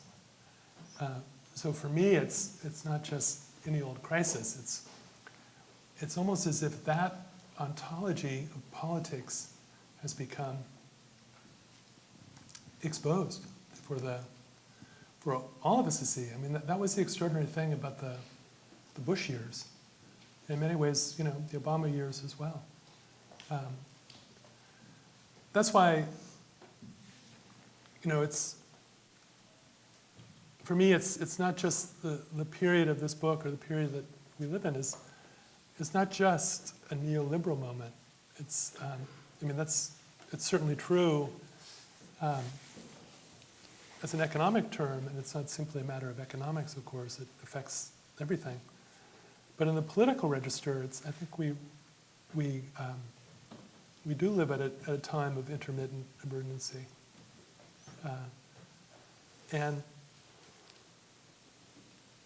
So for me, it's not just any old crisis. It's almost as if that ontology of politics has become exposed for all of us to see. I mean, that was the extraordinary thing about the Bush years. In many ways, the Obama years as well. That's why, for me, it's not just the period of this book or the period that we live in is not just a neoliberal moment. It's, it's certainly true as an economic term, and it's not simply a matter of economics, of course. It affects everything. But in the political register, I think we do live at a time of intermittent emergency. And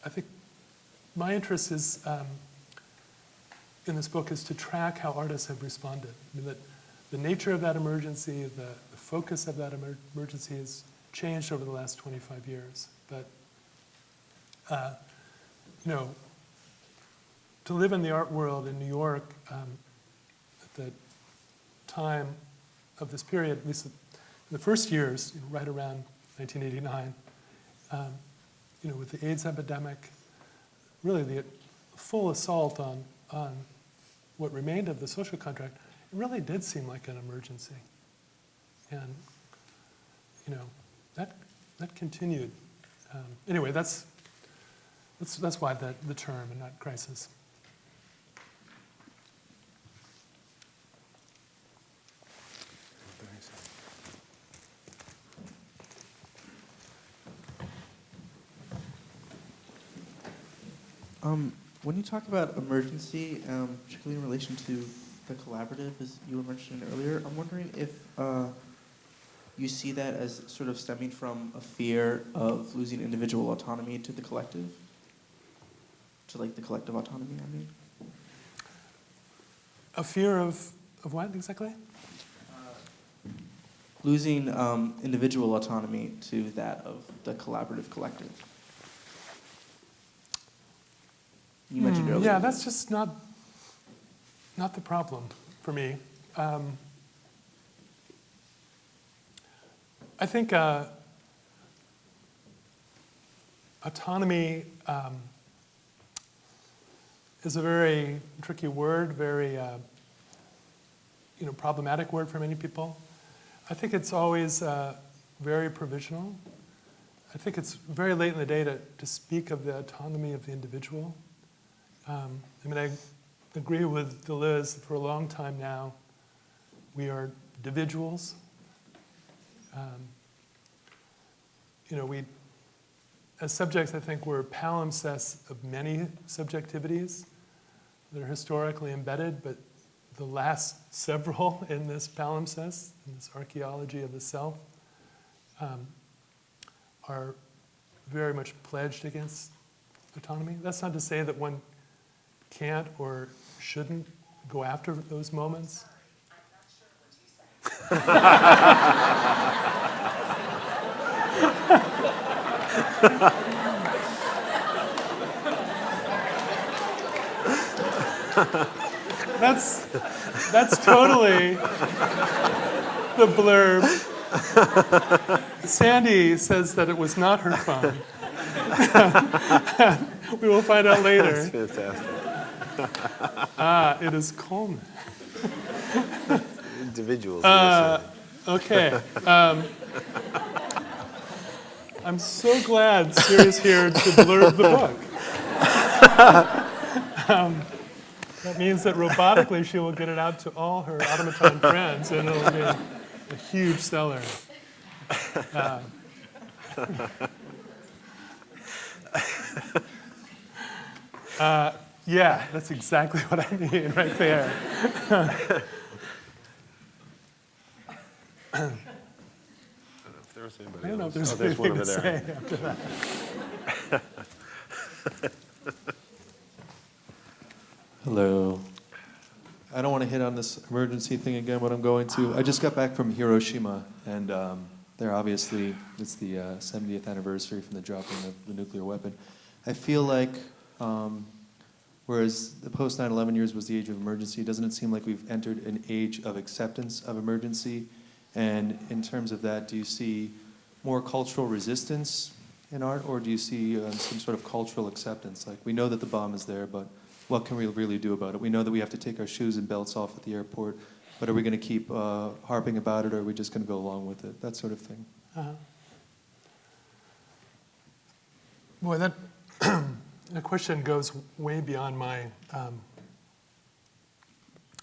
I think my interest is, in this book, is to track how artists have responded. I mean, that the nature of that emergency, the focus of that emergency has changed over the last 25 years. But, to live in the art world in New York at the time of this period, at least in the first years, right around 1989, with the AIDS epidemic, really the full assault on what remained of the social contract, it really did seem like an emergency. And, that continued. Anyway, that's why the term and not crisis. When you talk about emergency, particularly in relation to the collaborative, as you were mentioning earlier, I'm wondering if you see that as sort of stemming from a fear of losing individual autonomy to the collective? To like the collective autonomy, I mean? A fear of what exactly? Losing individual autonomy to that of the collaborative collective. You mentioned earlier. Yeah, that's just not the problem for me. I think autonomy is a very tricky word, very problematic word for many people. I think it's always very provisional. I think it's very late in the day to speak of the autonomy of the individual. I agree with Deleuze that for a long time now, we are individuals. We, as subjects, I think we're palimpsests of many subjectivities that are historically embedded, but the last several in this palimpsest, in this archaeology of the self, are very much pledged against autonomy. That's not to say that one can't or shouldn't go after those moments. I'm not sure what you say. That's totally the blurb. Sandy says that it was not her phone. We will find out later. That's fantastic. It is Coleman. Individuals. Okay. I'm so glad Siri's here to blurb the book. That means that robotically she will get it out to all her automaton friends, and it'll be a huge seller. Yeah, that's exactly what I mean right there. I don't know if there was anybody I don't know if there's there's one anything over to there. say after that. Hello. I don't want to hit on this emergency thing again, but I'm going to. I just got back from Hiroshima, and there obviously it's the 70th anniversary from the dropping of the nuclear weapon. I feel like, whereas the post 9/11 years was the age of emergency, doesn't it seem like we've entered an age of acceptance of emergency? And in terms of that, do you see more cultural resistance in art, or do you see some sort of cultural acceptance? Like, we know that the bomb is there, but what can we really do about it? We know that we have to take our shoes and belts off at the airport, but are we going to keep harping about it, or are we just going to go along with it? That sort of thing. Boy, that question goes way beyond my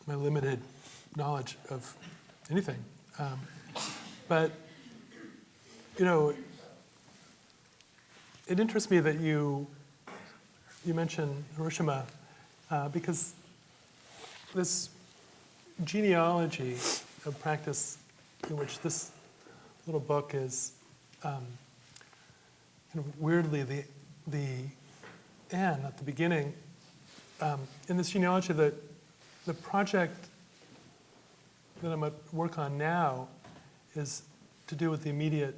my limited knowledge of anything. But it interests me that you mentioned Hiroshima because this genealogy of practice in which this little book is weirdly the end at the beginning. In this genealogy, the project that I'm at work on now is to do with the immediate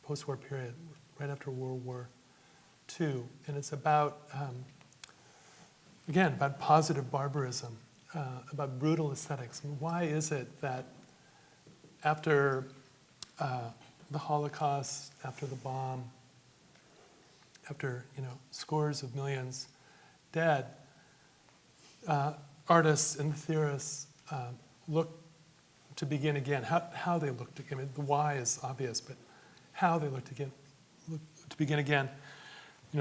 post-war period, right after World War II. And it's about, again, about positive barbarism, about brutal aesthetics. And why is it that after the Holocaust, after the bomb, after scores of millions dead, artists and theorists look to begin again. How they look to begin. I mean, the why is obvious, but how they look to begin again.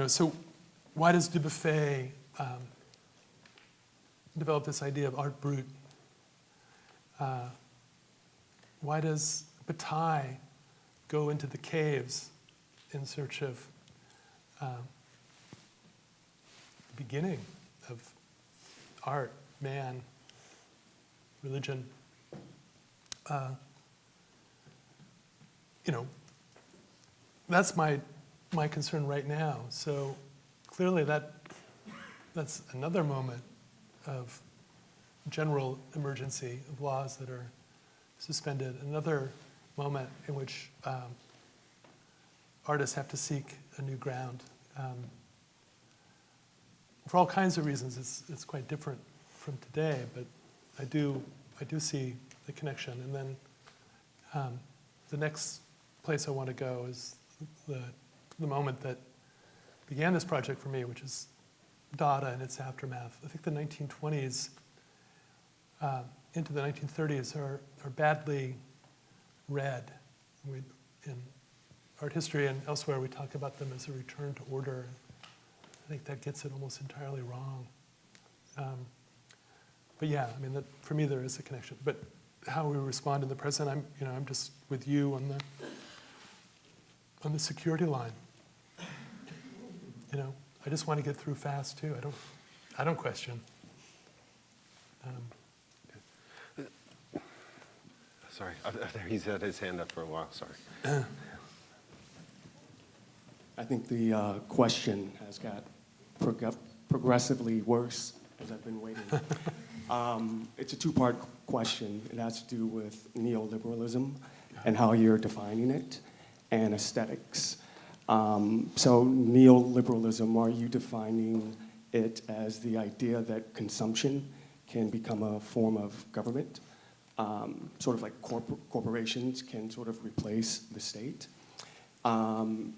So why does Dubuffet develop this idea of art brut? Why does Bataille go into the caves in search of the beginning of art, man, religion. That's my concern right now. So clearly that's another moment of general emergency of laws that are suspended, another moment in which artists have to seek a new ground. For all kinds of reasons, it's quite different from today, but I do see the connection. And then the next place I want to go is the moment that began this project for me, which is Dada and its aftermath. I think the 1920s into the 1930s are badly read. In art history and elsewhere, we talk about them as a return to order. I think that gets it almost entirely wrong. But yeah, I mean, for me, there is a connection. But how we respond in the present, I'm just with you on the security line. I just want to get through fast too. I don't question. Sorry, he's had his hand up for a while, sorry. I think the question has got progressively worse as I've been waiting. It's a two-part question. It has to do with neoliberalism and how you're defining it, and aesthetics. So neoliberalism, are you defining it as the idea that consumption can become a form of government? Sort of like corporations can sort of replace the state? And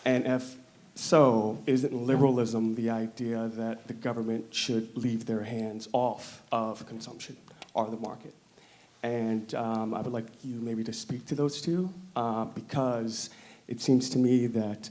if so, isn't liberalism the idea that the government should leave their hands off of consumption or the market? And I would like you maybe to speak to those two, because it seems to me that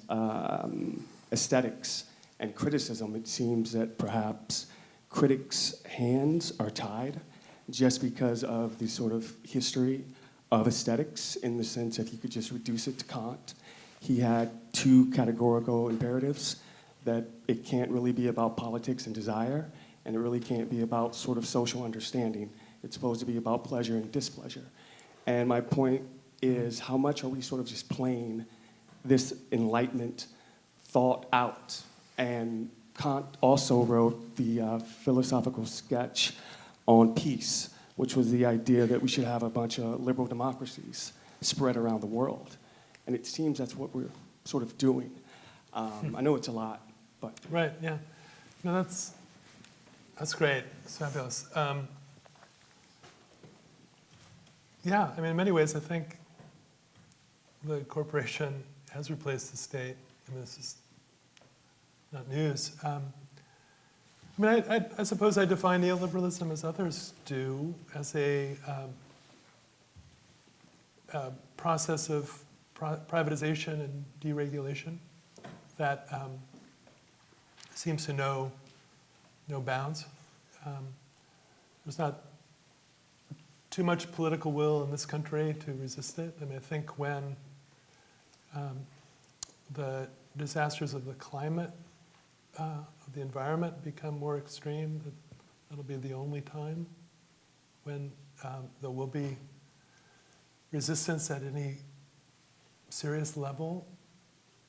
aesthetics and criticism, it seems that perhaps critics' hands are tied just because of the sort of history of aesthetics, in the sense if you could just reduce it to Kant. He had two categorical imperatives, that it can't really be about politics and desire, and it really can't be about sort of social understanding. It's supposed to be about pleasure and displeasure. And my point is, how much are we sort of just playing this Enlightenment thought out? And Kant also wrote the philosophical sketch on peace, which was the idea that we should have a bunch of liberal democracies spread around the world. And it seems that's what we're sort of doing. I know it's a lot, but... Right, yeah. No, that's great. It's fabulous. Yeah, I mean, in many ways, I think the corporation has replaced the state. I mean, this is not news. I mean, I suppose I define neoliberalism as others do, as a process of privatization and deregulation that seems to know no bounds. There's not too much political will in this country to resist it. I mean, I think when the disasters of the climate, of the environment become more extreme, that'll be the only time when there will be resistance at any serious level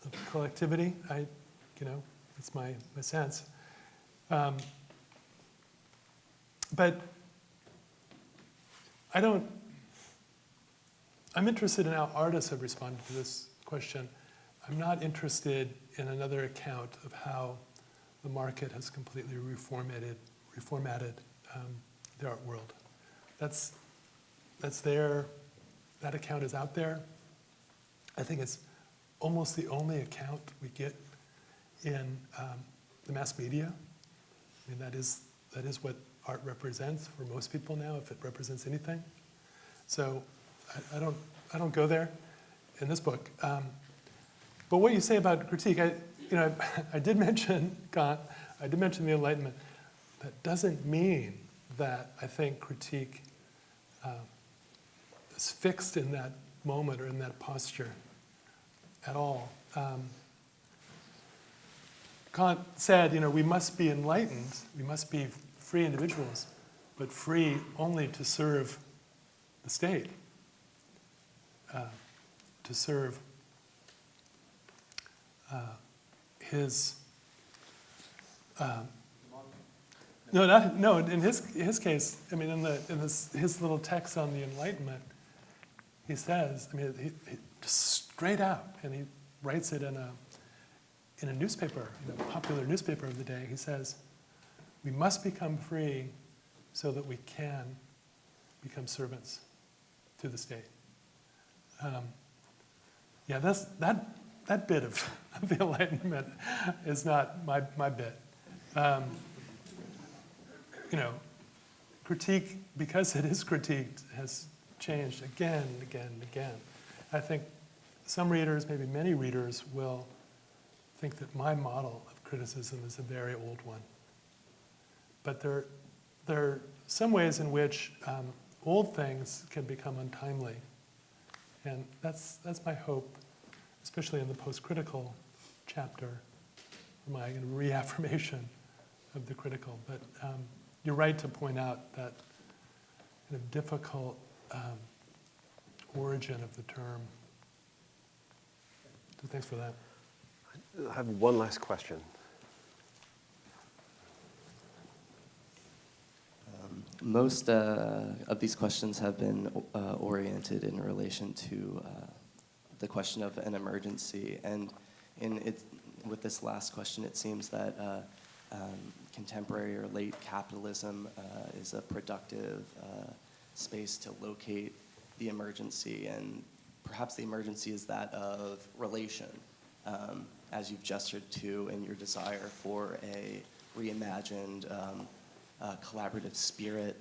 of collectivity. That's my sense. But I'm interested in how artists have responded to this question. I'm not interested in another account of how the market has completely reformatted the art world. That's there. That account is out there. I think it's almost the only account we get in the mass media. I mean, that is what art represents for most people now, if it represents anything. So I don't go there in this book. But what you say about critique, I did mention Kant, I did mention the Enlightenment. That doesn't mean that I think critique is fixed in that moment or in that posture at all. Kant said, we must be enlightened, we must be free individuals, but free only to serve the state, to serve his. No. In his case, I mean, his little text on the Enlightenment, he says, I mean, he just straight out, and he writes it in a newspaper, a popular newspaper of the day. He says, "We must become free, so that we can become servants to the state." That bit of the Enlightenment is not my bit. Critique, because it is critiqued, has changed again and again and again. I think some readers, maybe many readers, will think that my model of criticism is a very old one. But there are some ways in which old things can become untimely. And that's my hope, especially in the post-critical chapter, my reaffirmation of the critical. But you're right to point out that kind of difficult origin of the term. So thanks for that. I have one last question. Most of these questions have been oriented in relation to the question of an emergency. And with this last question, it seems that contemporary or late capitalism is a productive space to locate the emergency. And perhaps the emergency is that of relation, as you've gestured to in your desire for a reimagined collaborative spirit.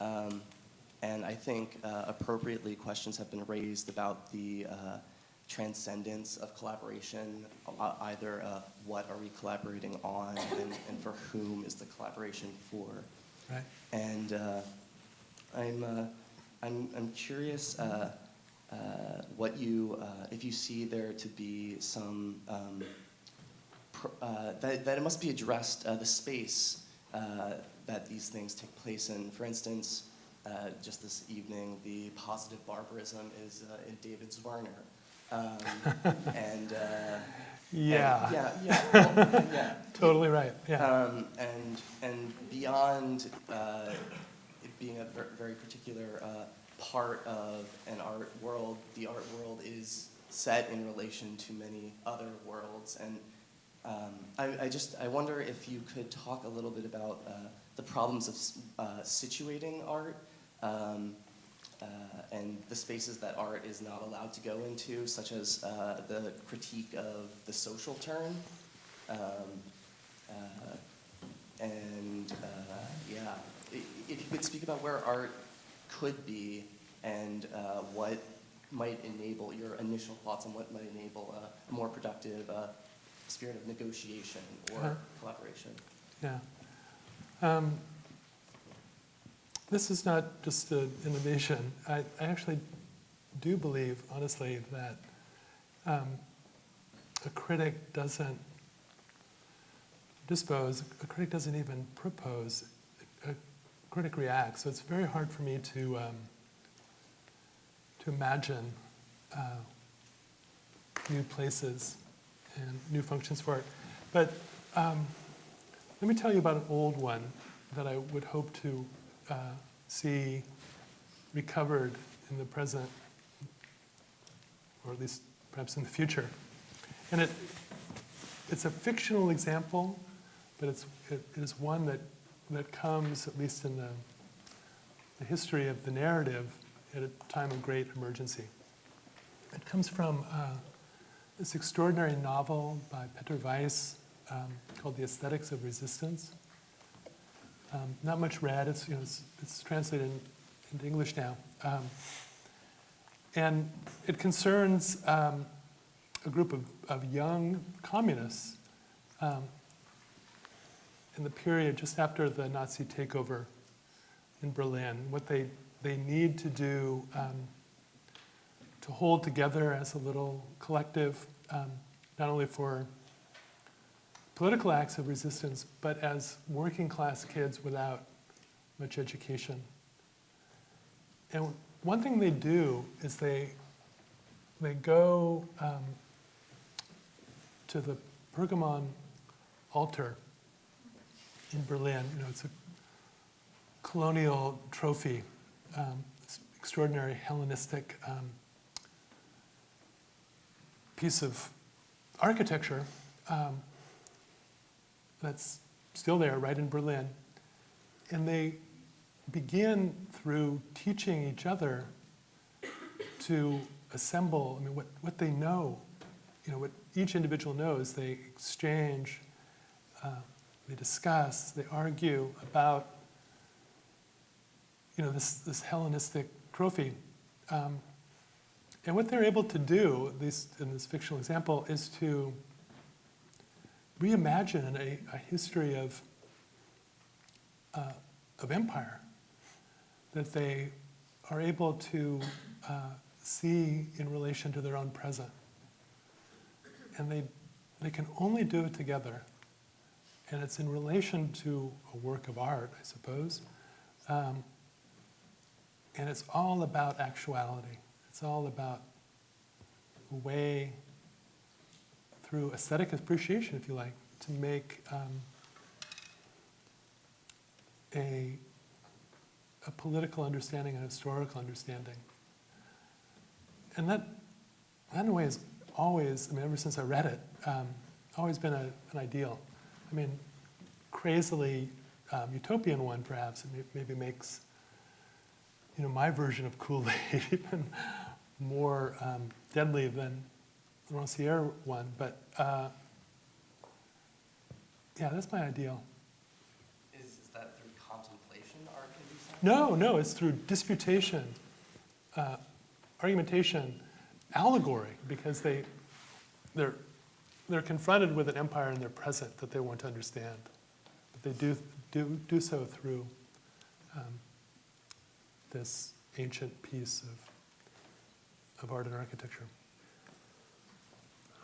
And I think appropriately questions have been raised about the transcendence of collaboration, either what are we collaborating on and for whom is the collaboration for. Right. And I'm curious what you, if you see there to be some, that it must be addressed, the space that these things take place in. For instance, just this evening, the positive barbarism is in David Zwirner. Yeah. Totally right. Yeah. And beyond it being a very particular part of an art world, the art world is set in relation to many other worlds. And I wonder if you could talk a little bit about the problems of situating art and the spaces that art is not allowed to go into, such as the critique of the social turn. If you could speak about where art could be and what might enable your initial thoughts on what might enable a more productive spirit of negotiation or collaboration. Yeah. This is not just an innovation. I actually do believe, honestly, that a critic doesn't dispose, a critic doesn't even propose, a critic reacts. So it's very hard for me to imagine new places and new functions for it. But let me tell you about an old one that I would hope to see recovered in the present, or at least perhaps in the future. And it's a fictional example, but it is one that comes, at least in the history of the narrative, at a time of great emergency. It comes from this extraordinary novel by Peter Weiss called The Aesthetics of Resistance. Not much read. It's translated into English now, and it concerns a group of young communists in the period just after the Nazi takeover in Berlin. What they need to do to hold together as a little collective, not only for political acts of resistance, but as working class kids without much education. And one thing they do is they go to the Pergamon altar in Berlin. You know, it's a colonial trophy, this extraordinary Hellenistic piece of architecture that's still there, right in Berlin. And they begin through teaching each other to assemble, I mean, what they know, you know, what each individual knows, they exchange, they discuss, they argue about, you know, this Hellenistic trophy. And what they're able to do, at least in this fictional example, is to reimagine a history of empire that they are able to see in relation to their own present. And they can only do it together. And it's in relation to a work of art, I suppose. And it's all about actuality. It's all about a way, through aesthetic appreciation, if you like, to make a political understanding, a historical understanding. And that in a way is always, I mean, ever since I read it, always been an ideal. I mean, crazily utopian one, perhaps. It maybe makes, you know, my version of Kool-Aid even more deadly than the Rancière one. But yeah, that's my ideal. Is that through contemplation art can be something? No, it's through disputation, argumentation, allegory, because they're confronted with an empire in their present that they want to understand, but they do so through this ancient piece of art and architecture.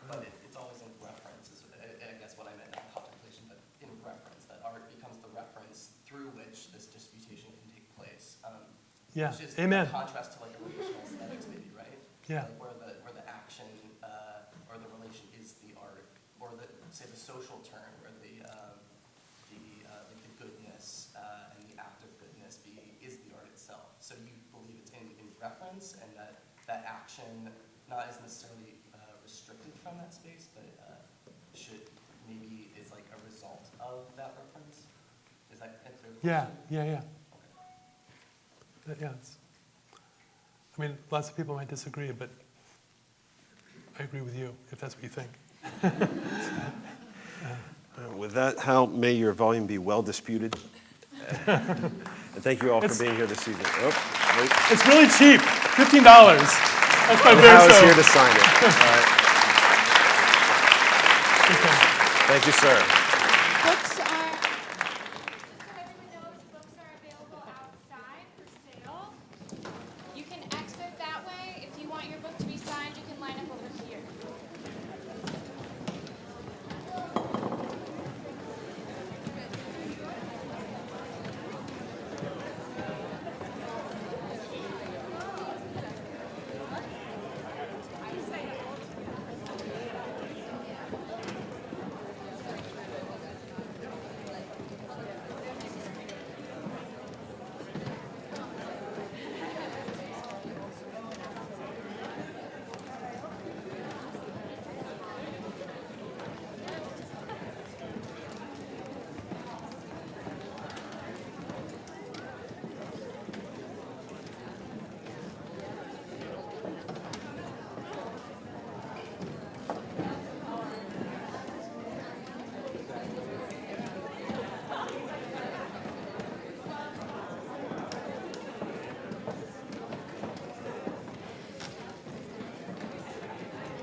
But it's always in reference, I guess what I meant, not contemplation, but in reference, that art becomes the reference through which this disputation can take place. Yeah, Which is amen. in contrast to like a relational aesthetics maybe, right? Yeah. Like where the action or the relation is the art, or say the social turn where the goodness and the act of goodness is the art itself. So you believe it's in reference, and that action not is necessarily restricted from that space, but is like a result of that reference. Is that a clear question? Yeah. Yeah, I mean, lots of people might disagree, but I agree with you, if that's what you think. With that, Hal, may your volume be well disputed. And thank you all for being here this evening. Oh, wait. It's really cheap, $15. That's my And verso. Hal is here to sign it. All right. Okay. Thank you, sir.